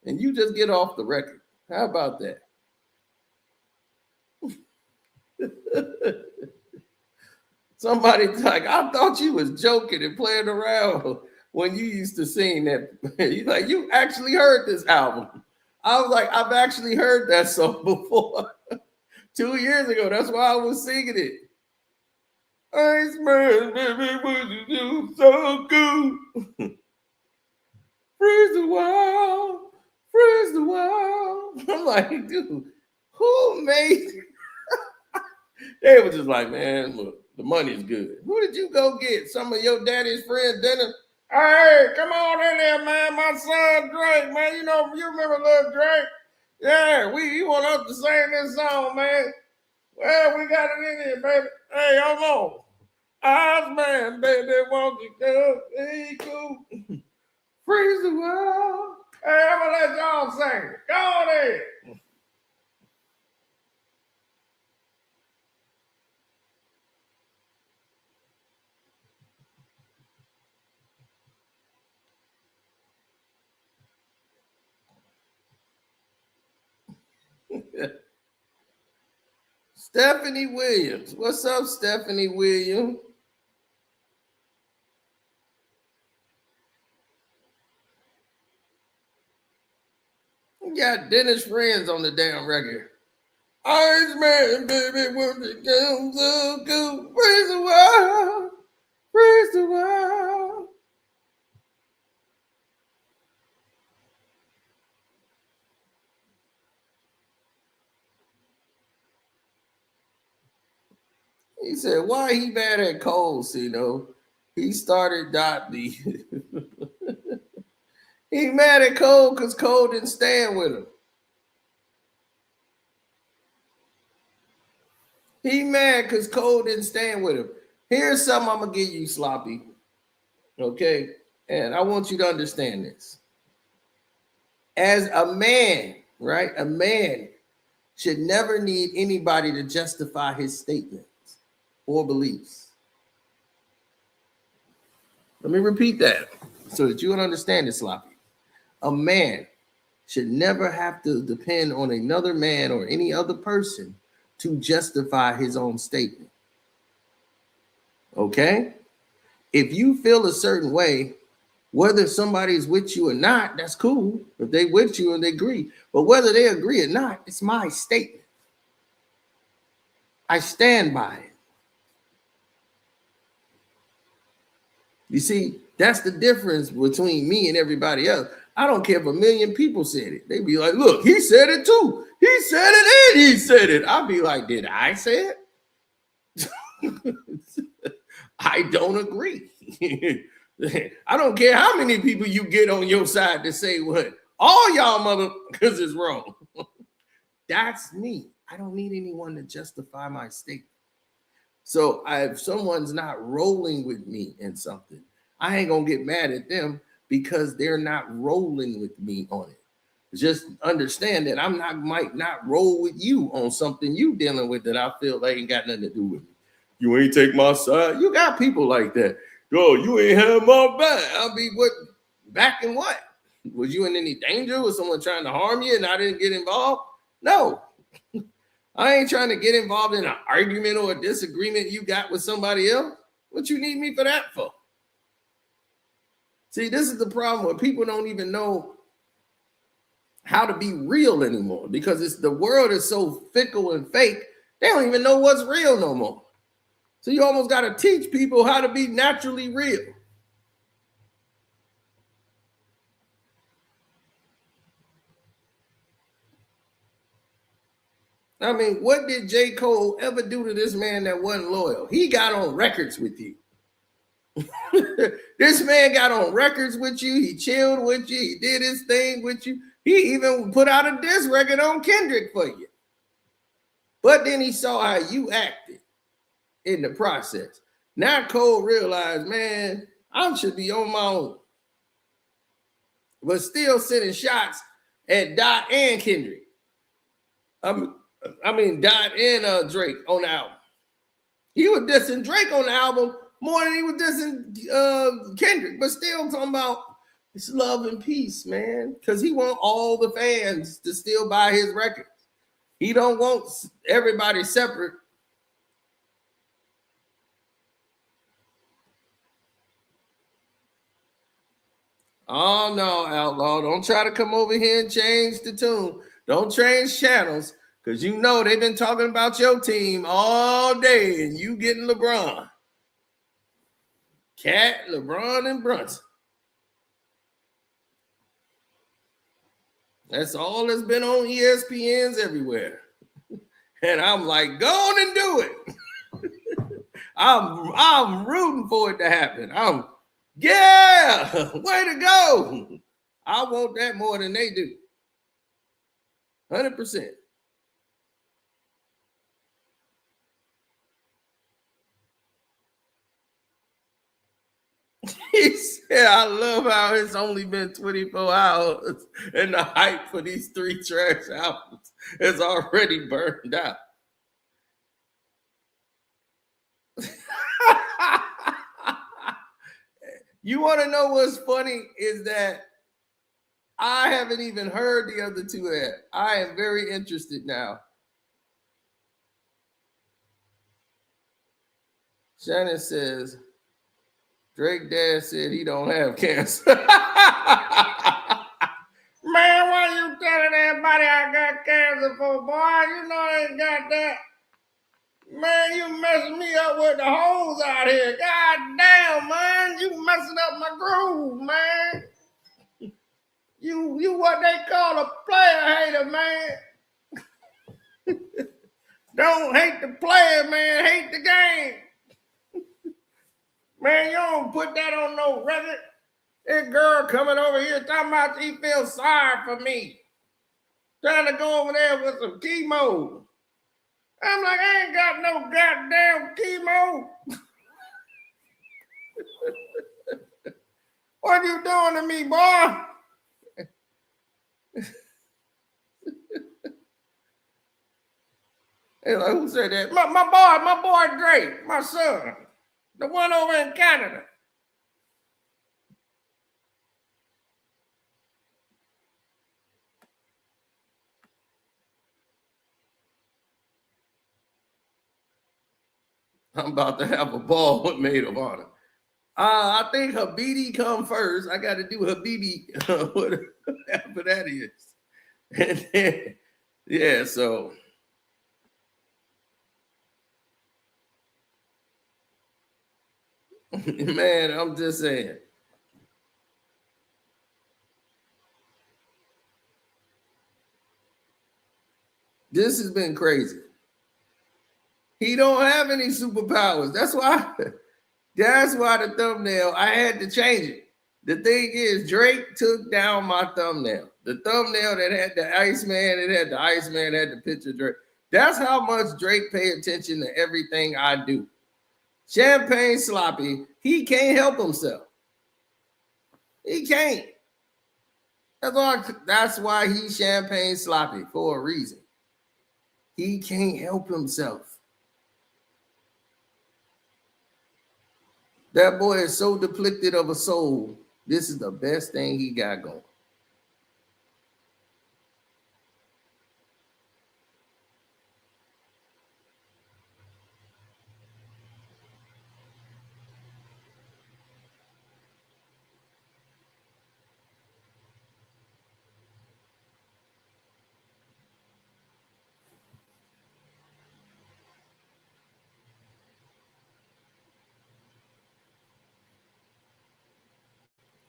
And you just get off the record. How about that? Somebody's like, I thought you was joking and playing around when you used to sing that. You're like, you actually heard this album. I was like, I've actually heard that song before. 2 years ago. That's why I was singing it. Iceman, baby, would you do so good? Freeze the world, freeze the world. I'm like, dude, who made it? They were just like, man, look, the money's good. Who did you go get? Some of your daddy's friends dinner? Hey, come on in there, man. My son Drake, man. You remember little Drake? Yeah, he want us to sing this song, man. Well, we got it in here, baby. Hey, hold on. Iceman, baby, won't you come? Hey, cool. Freeze the world. Hey, I'm gonna let y'all sing it. Go on in. Stephanie Williams. What's up, Stephanie Williams? You got Dennis Friends on the damn record. Iceman, baby, when it comes so good, praise the world, praise the world. He said, why he mad at Cole, Cino? He started Dotney. He mad at Cole because Cole didn't stand with him. He mad because Cole didn't stand with him. Here's something I'm going to give you, Sloppy. Okay? And I want you to understand this. As a man, right? A man should never need anybody to justify his statements or beliefs. Let me repeat that so that you can understand it, Sloppy. A man should never have to depend on another man or any other person to justify his own statement. Okay? If you feel a certain way, whether somebody's with you or not, that's cool. If they with you and they agree. But whether they agree or not, it's my statement. I stand by it. You see, that's the difference between me and everybody else. I don't care if a million people said it. They be like, look, he said it too. He said it and he said it. I'll be like, did I say it? I don't agree. I don't care how many people you get on your side to say what. All y'all motherfuckers is wrong. That's me. I don't need anyone to justify my statement. So if someone's not rolling with me in something, I ain't gonna get mad at them because they're not rolling with me on it. Just understand that might not roll with you on something you dealing with that I feel like ain't got nothing to do with me. You ain't take my side. You got people like that. Yo, you ain't have my back. I'll be what back in what? Was you in any danger? Was someone trying to harm you and I didn't get involved? No. I ain't trying to get involved in an argument or a disagreement you got with somebody else. What you need me for that for? See, this is the problem where people don't even know how to be real anymore because the world is so fickle and fake. They don't even know what's real no more. So you almost got to teach people how to be naturally real. I mean, what did J. Cole ever do to this man that wasn't loyal? He got on records with you. This man got on records with you. He chilled with you. He did his thing with you. He even put out a diss record on Kendrick for you. But then he saw how you acted in the process. Now Cole realized, man, I should be on my own. But still sending shots at Dot and Kendrick. I mean, Dot and Drake on the album. He was dissing Drake on the album more than he was dissing Kendrick, but still talking about it's love and peace, man. Because he want all the fans to still buy his records. He don't want everybody separate. Oh no, Outlaw! Don't try to come over here and change the tune. Don't change channels. Because you know they've been talking about your team all day and you getting LeBron. Cat, LeBron, and Brunson. That's all that's been on ESPNs everywhere. And I'm like, go on and do it. I'm rooting for it to happen. Yeah, way to go. I want that more than they do. 100%. He said, I love how it's only been 24 hours and the hype for these 3 trash albums is already burned out. You want to know what's funny is that I haven't even heard the other 2 yet. I am very interested now. Shannon says, Drake dad said he don't have cancer. Man, why you telling everybody I got cancer for, boy? You know I ain't got that. Man, you messing me up with the hoes out here. God damn, man. You messing up my groove, man. You what they call a player hater, man. Don't hate the player, man. Hate the game. Man, you don't put that on no record. This girl coming over here talking about she feels sorry for me. Trying to go over there with some chemo. I'm like, I ain't got no goddamn chemo. What you doing to me, boy? Hey, like, who said that? My boy Drake, my son, the one over in Canada. I'm about to have a ball with Maid of Honor. I think Habibi come first. I got to do Habibi, whatever that is. And then, yeah, so. Man, I'm just saying. This has been crazy. He don't have any superpowers. That's why the thumbnail, I had to change it. The thing is, Drake took down my thumbnail. The thumbnail that had the Iceman, it had the Iceman, it had the picture of Drake. That's how much Drake pay attention to everything I do. Champagne Sloppy, he can't help himself. He can't. That's why he's Champagne Sloppy, for a reason. He can't help himself. That boy is so depleted of a soul. This is the best thing he got going.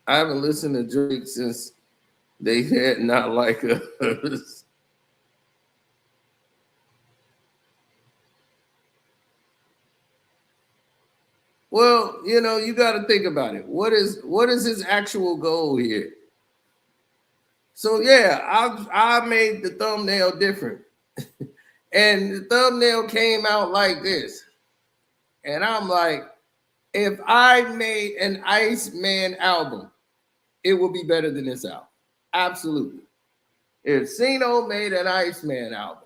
I haven't listened to Drake since they had Not Like Us. Well, you know, you got to think about it. What is his actual goal here? So yeah, I made the thumbnail different. And the thumbnail came out like this. And I'm like, if I made an Iceman album, it would be better than this album. Absolutely. If Cino made an Iceman album.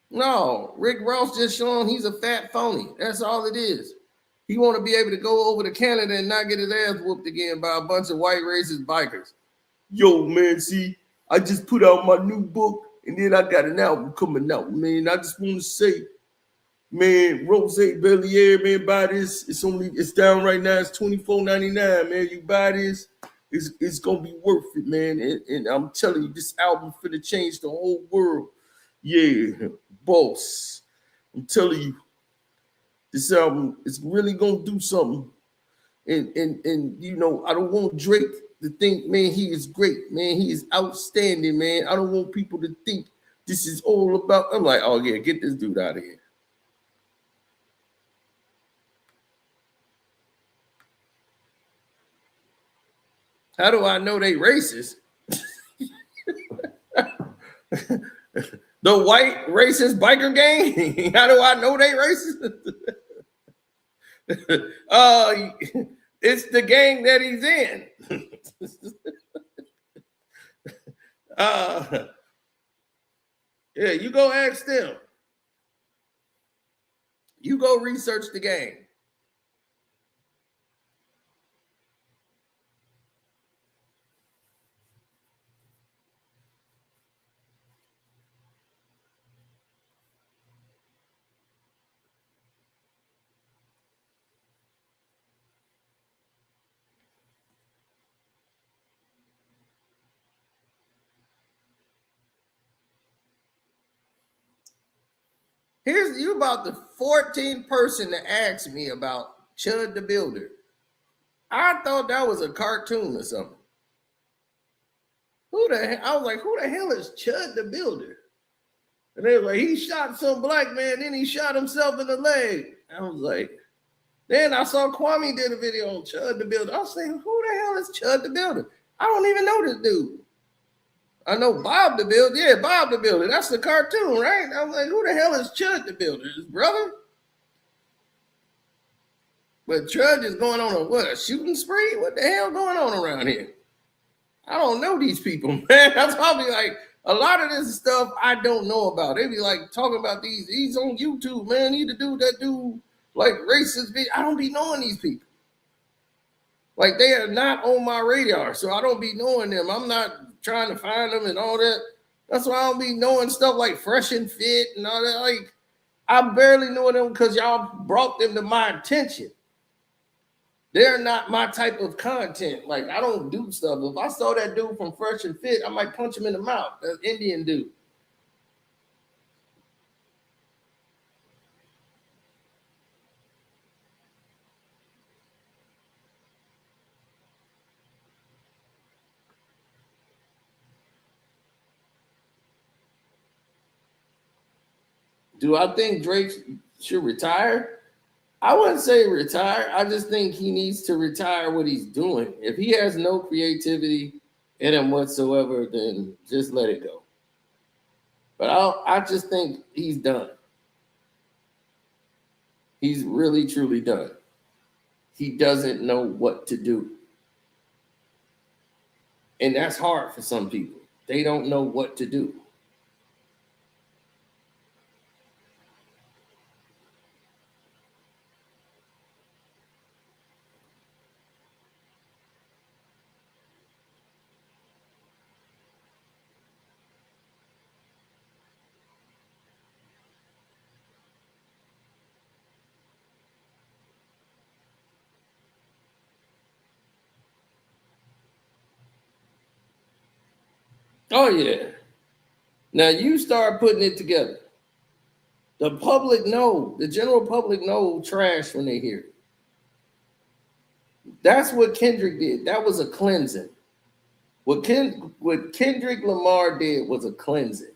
No, Rick Ross just showing he's a fat phony. That's all it is. He want to be able to go over to Canada and not get his ass whooped again by a bunch of white racist bikers. Yo, man, see, I just put out my new book and then I got an album coming out, man. I just want to say, man, Rose Bel-Air, man, buy this. It's down right now. It's $24.99, man. You buy this, it's gonna be worth it, man. And I'm telling you, this album finna change the whole world. Yeah, boss. I'm telling you, this album is really gonna do something. And you know, I don't want Drake to think, man, he is great, man. He is outstanding, man. I don't want people to think this is all about. I'm like, oh yeah, get this dude out of here. How do I know they racist? The white racist biker gang? How do I know they racist? It's the gang that he's in. Yeah, you go ask them. You go research the gang. Here's you about the 14th person to ask me about Chud the Builder. I thought that was a cartoon or something. I was like, who the hell is Chud the Builder? And they were like, he shot some black man, then he shot himself in the leg. I was like, then I saw Kwame did a video on Chud the Builder. I was saying, who the hell is Chud the Builder? I don't even know this dude. I know Bob the Builder. Yeah, Bob the Builder. That's the cartoon, right? I was like, who the hell is Chud the Builder? His brother? But Chud is going on a shooting spree? What the hell going on around here? I don't know these people, man. That's probably like a lot of this stuff I don't know about. They be like talking about he's on YouTube, man. He the dude that do like racist video. I don't be knowing these people. Like they are not on my radar, so I don't be knowing them. I'm not trying to find them and all that. That's why I don't be knowing stuff like Fresh and Fit and all that. Like I barely know them because y'all brought them to my attention. They're not my type of content. Like I don't do stuff. If I saw that dude from Fresh and Fit, I might punch him in the mouth. That Indian dude. Do I think Drake should retire? I wouldn't say retire. I just think he needs to retire what he's doing. If he has no creativity in him whatsoever, then just let it go. But I just think he's done. He's really, truly done. He doesn't know what to do. And that's hard for some people. They don't know what to do. Oh, yeah. Now you start putting it together. The public know, the general public know trash when they hear it. That's what Kendrick did. That was a cleansing. What Kendrick Lamar did was a cleansing.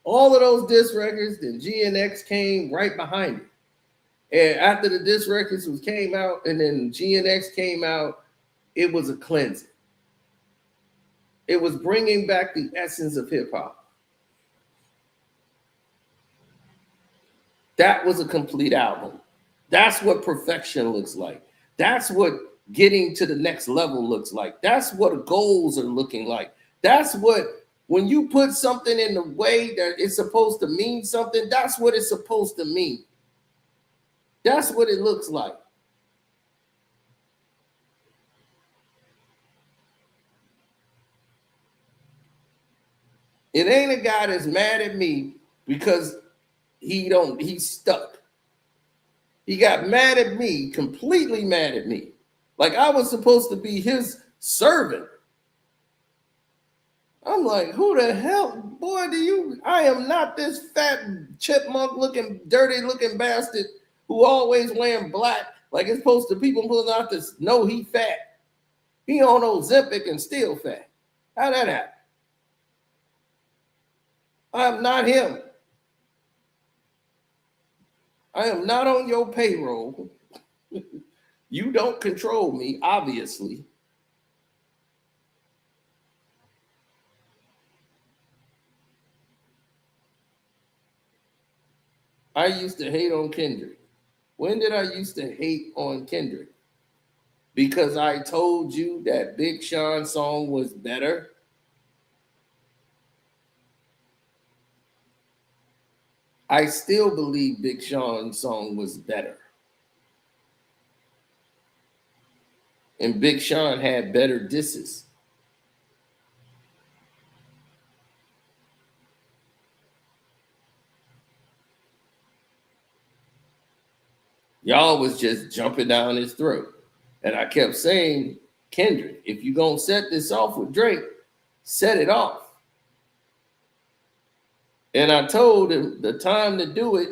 All of those diss records, then GNX came right behind it. And after the diss records came out and then GNX came out, it was a cleansing. It was bringing back the essence of hip hop. That was a complete album. That's what perfection looks like. That's what getting to the next level looks like. That's what goals are looking like. That's what, when you put something in the way that it's supposed to mean something, that's what it's supposed to mean. That's what it looks like. It ain't a guy that's mad at me because he's stuck. He got mad at me, completely mad at me. Like I was supposed to be his servant. I'm like, who the hell, boy, I am not this fat chipmunk looking, dirty looking bastard who always wearing black. Like it's supposed to, people pulling out this, no, he fat. He on Ozempic and still fat. How that happen? I'm not him. I am not on your payroll. You don't control me, obviously. I used to hate on Kendrick. When did I used to hate on Kendrick? Because I told you that Big Sean's song was better. I still believe Big Sean's song was better. And Big Sean had better disses. Y'all was just jumping down his throat. And I kept saying, Kendrick, if you're going to set this off with Drake, set it off. And I told him the time to do it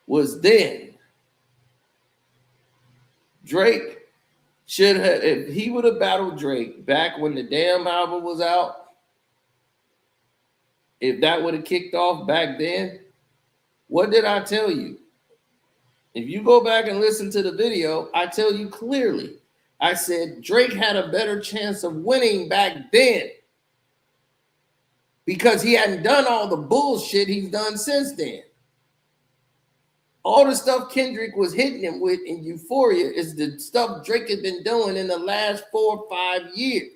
was then. Drake should have, if he would have battled Drake back when the damn album was out, if that would have kicked off back then, what did I tell you? If you go back and listen to the video, I tell you clearly, I said Drake had a better chance of winning back then because he hadn't done all the bullshit he's done since then. All the stuff Kendrick was hitting him with in Euphoria is the stuff Drake had been doing in the last 4 or 5 years.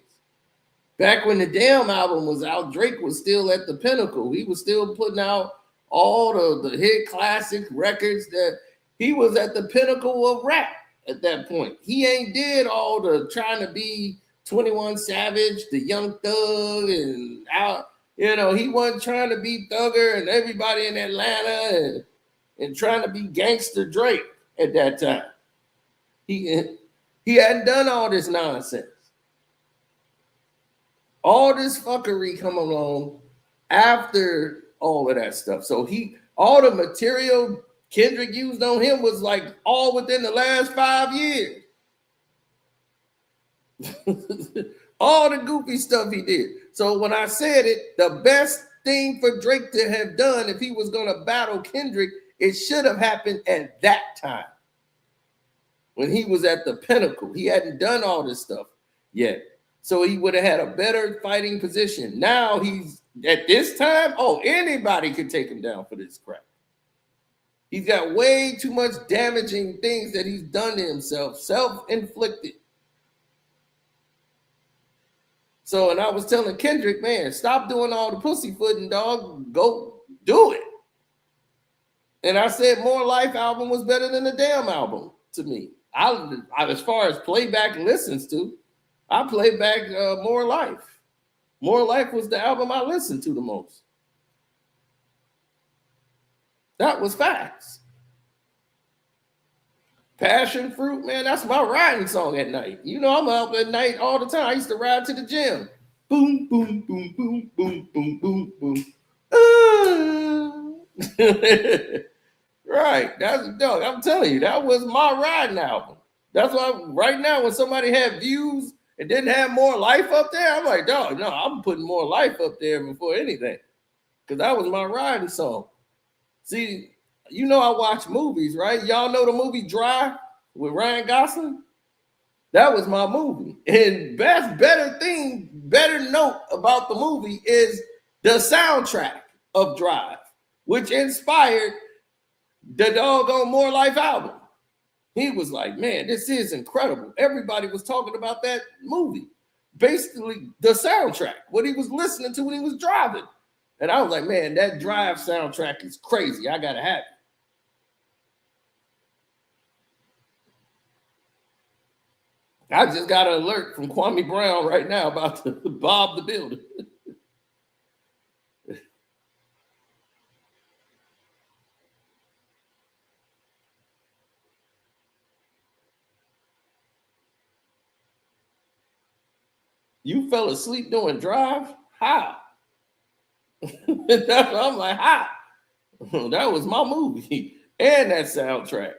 Back when the damn album was out, Drake was still at the pinnacle. He was still putting out all the hit classic records. That he was at the pinnacle of rap at that point. He ain't did all the trying to be 21 Savage, the Young Thug, and out. You know, he wasn't trying to be Thugger and everybody in Atlanta and trying to be gangster Drake at that time. He hadn't done all this nonsense. All this fuckery come along after all of that stuff. So all the material Kendrick used on him was like all within the last 5 years. All the goofy stuff he did. So when I said it, the best thing for Drake to have done if he was going to battle Kendrick, it should have happened at that time when he was at the pinnacle. He hadn't done all this stuff yet. So he would have had a better fighting position. Now he's at this time, anybody could take him down for this crap. He's got way too much damaging things that he's done to himself, self-inflicted. So, and I was telling Kendrick, man, stop doing all the pussyfooting, dog. Go do it. And I said More Life album was better than the damn album to me. I as far as playback listens to, I played back More Life. More Life was the album I listened to the most. That was facts. Passion Fruit, man, that's my riding song at night. You know, I'm out at night all the time. I used to ride to the gym. Boom, boom, boom, boom, boom, boom, boom, boom. Right, that's dog. I'm telling you, that was my riding album. That's why right now when somebody had Views and didn't have More Life up there, I'm like, dog, no, I'm putting More Life up there before anything. Because that was my riding song. See, you know I watch movies, right? Y'all know the movie Drive with Ryan Gosling? That was my movie. And better note about the movie is the soundtrack of Drive, which inspired the doggone More Life album. He was like, man, this is incredible. Everybody was talking about that movie. Basically, the soundtrack, what he was listening to when he was driving. And I was like, man, that Drive soundtrack is crazy. I got to have it. I just got an alert from Kwame Brown right now about to bob the building. You fell asleep doing Drive? How? That's what I'm like, how? That was my movie and that soundtrack.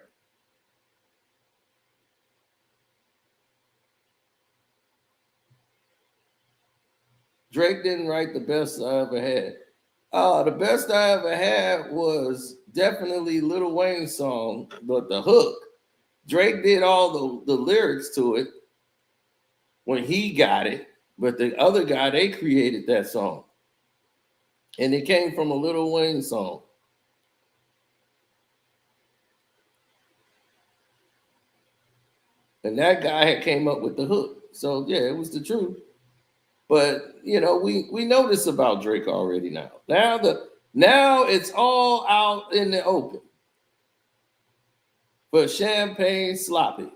Drake didn't write the best I ever had. The best I ever had was definitely Lil Wayne's song, but the hook. Drake did all the lyrics to it when he got it, but the other guy, they created that song. And it came from a Lil Wayne song. And that guy had came up with the hook. So yeah, it was the truth. But you know, we know this about Drake already now. Now it's all out in the open. But Champagne Sloppy.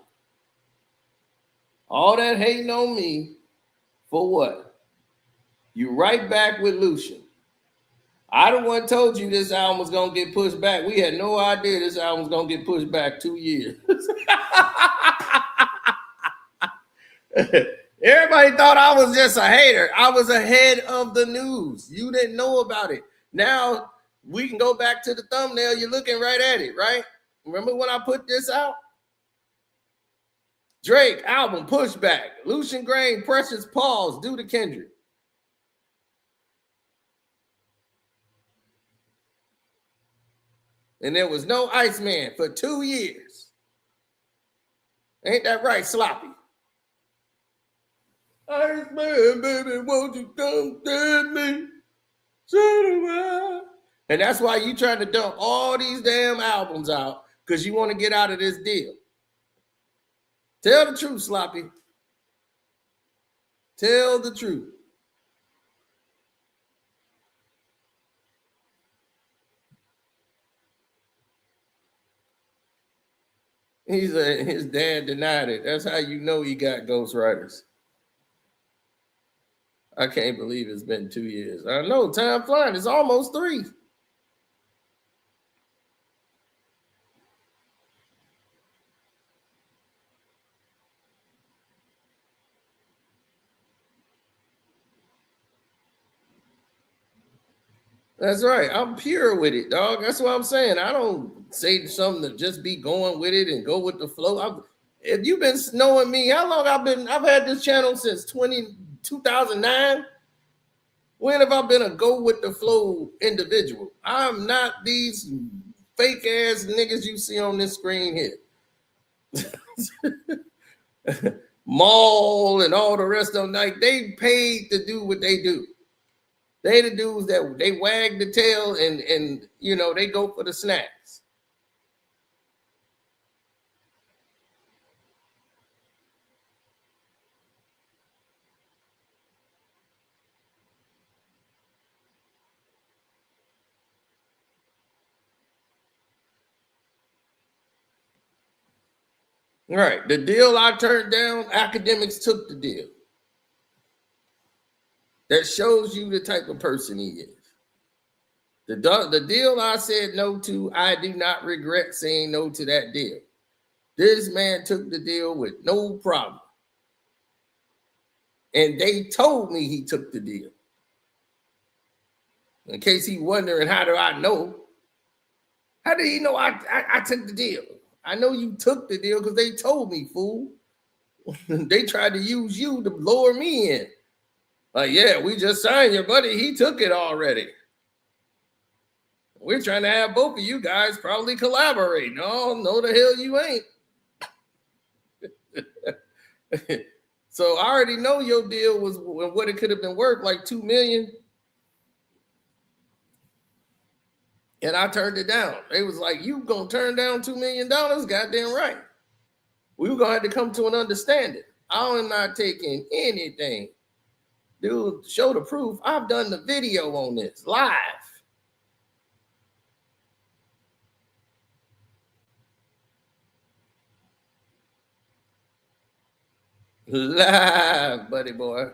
All that hating on me for what? You right back with Lucian. I the one told you this album was gonna get pushed back. We had no idea this album was gonna get pushed back 2 years. Everybody thought I was just a hater. I was ahead of the news. You didn't know about it. Now we can go back to the thumbnail. You're looking right at it, right? Remember when I put this out? Drake album pushback. Lucian Grain precious pause due to Kendrick. And there was no Iceman for 2 years. Ain't that right, Sloppy? Iceman, baby, won't you come get me? And that's why you trying to dump all these damn albums out because you want to get out of this deal. Tell the truth, Sloppy. Tell the truth. He said his dad denied it. That's how you know he got ghostwriters. I can't believe it's been 2 years. I know, time flying. It's almost 3. That's right. I'm pure with it, dog. That's what I'm saying. I don't say something to just be going with it and go with the flow. If you've been knowing me, how long I've had this channel since 2009. When have I been a go with the flow individual? I'm not these fake ass niggas you see on this screen here. Maul and all the rest of them, like they paid to do what they do. They the dudes that they wag the tail and you know they go for the snacks. Right. The deal I turned down, academics took the deal. That shows you the type of person he is. The deal I said no to, I do not regret saying no to that deal. This man took the deal with no problem. And they told me he took the deal. In case he wondering, how do I know? How do you know I took the deal? I know you took the deal because they told me, fool. They tried to use you to lure me in. Like, yeah, we just signed your buddy. He took it already. We're trying to have both of you guys probably collaborate. No, the hell you ain't. So I already know your deal was what it could have been worth, like $2 million. And I turned it down. They was like, you gonna turn down $2 million? Goddamn right. We were gonna have to come to an understanding. I'm not taking anything. Dude, show the proof. I've done the video on this live. Live, buddy boy.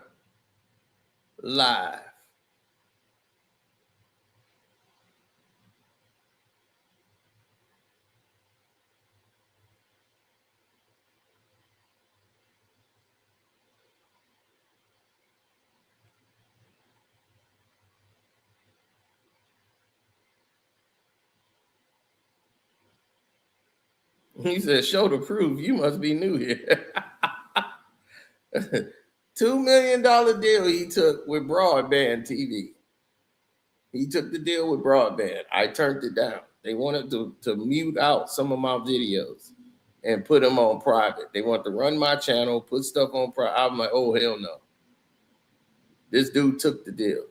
Live. He said, show the proof. You must be new here. $2 million deal he took with broadband TV. He took the deal with broadband. I turned it down. They wanted to mute out some of my videos and put them on private. They want to run my channel, put stuff on private. I'm like, oh, hell no. This dude took the deal.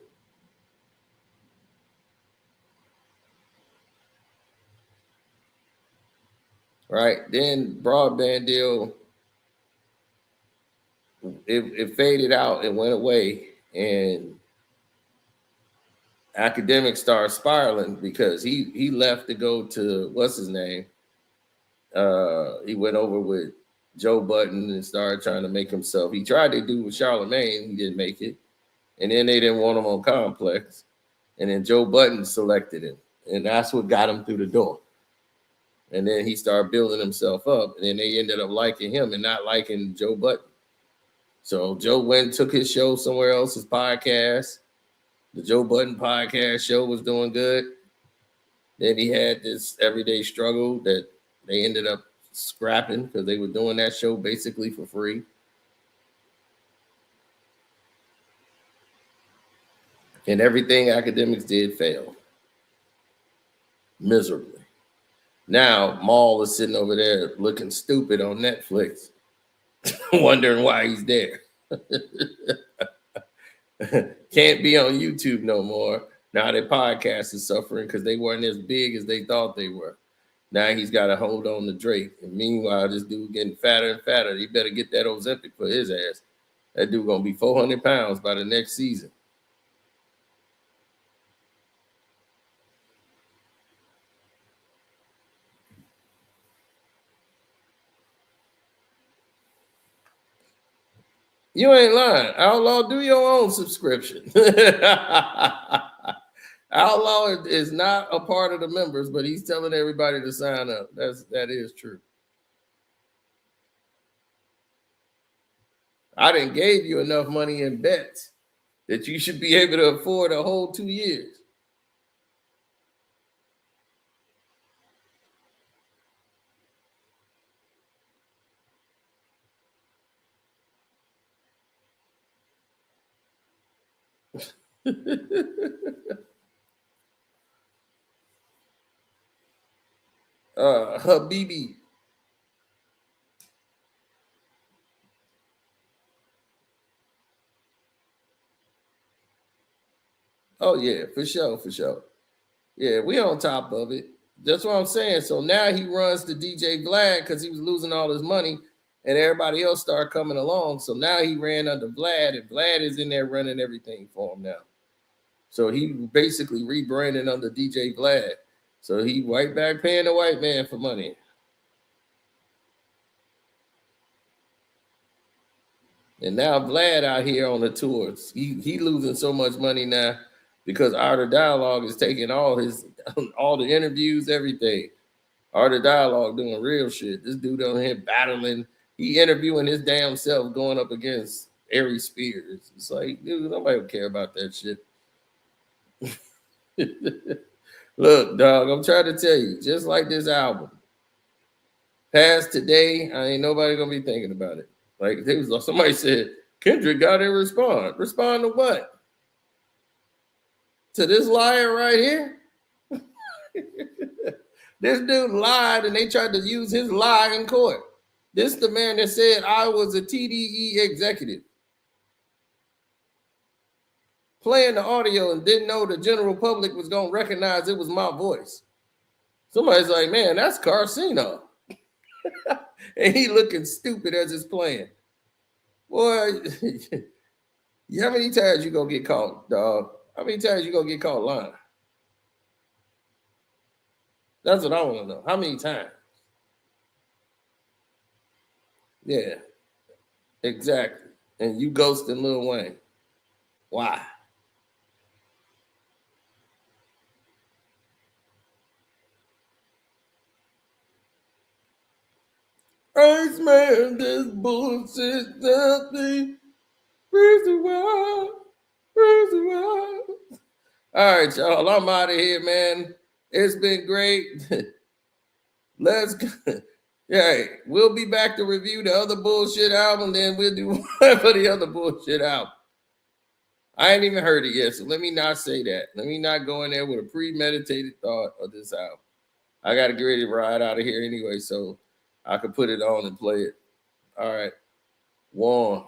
Right? Then broadband deal, it faded out and went away. And academics started spiraling because he left to go to, what's his name? He went over with Joe Budden and started trying to make himself. He tried to do with Charlemagne. He didn't make it. And then they didn't want him on Complex. And then Joe Budden selected him. And that's what got him through the door. And then he started building himself up. And then they ended up liking him and not liking Joe Budden. So Joe went and took his show somewhere else, his podcast. The Joe Budden podcast show was doing good. Then he had this everyday struggle that they ended up scrapping because they were doing that show basically for free. And everything academics did failed miserably. Now Maul is sitting over there looking stupid on Netflix, wondering why he's there. Can't be on YouTube no more. Now their podcast is suffering because they weren't as big as they thought they were. Now he's got to hold on to Drake. And meanwhile, this dude getting fatter and fatter. He better get that Ozempic for his ass. That dude going to be 400 pounds by the next season. You ain't lying. Outlaw, do your own subscription. Outlaw is not a part of the members, but he's telling everybody to sign up. That is true. I done gave you enough money in bets that you should be able to afford a whole 2 years. Habibi. Oh yeah, for sure, for sure. Yeah, we on top of it. That's what I'm saying. So now he runs to DJ Vlad because he was losing all his money, and everybody else started coming along. So now he ran under Vlad, and Vlad is in there running everything for him now. So he basically rebranded under DJ Vlad. So he right back paying the white man for money. And now Vlad out here on the tours. He losing so much money now because Art of Dialogue is taking all the interviews, everything. Art of Dialogue doing real shit. This dude on here battling. He interviewing his damn self going up against Ari Spears. It's like, dude, nobody would care about that shit. Look, dog, I'm trying to tell you, just like this album, past today, I ain't nobody gonna be thinking about it. Like somebody said, Kendrick got to respond. Respond to what? To this liar right here? This dude lied and they tried to use his lie in court. This is the man that said I was a TDE executive. Playing the audio and didn't know the general public was going to recognize it was my voice. Somebody's like, man, that's Carcino. And he looking stupid as it's playing. Boy, how many times you going to get caught, dog? How many times you going to get caught lying? That's what I want to know. How many times? Yeah, exactly. And you ghosting Lil Wayne. Why? Iceman, this bullshit that me. All right, y'all. I'm out of here, man. It's been great. Let's go. Yeah, we'll be back to review the other bullshit album, then we'll do one for the other bullshit album. I ain't even heard it yet, so let me not say that. Let me not go in there with a premeditated thought of this album. I got to get ready to ride out of here anyway, so I could put it on and play it. All right. 1.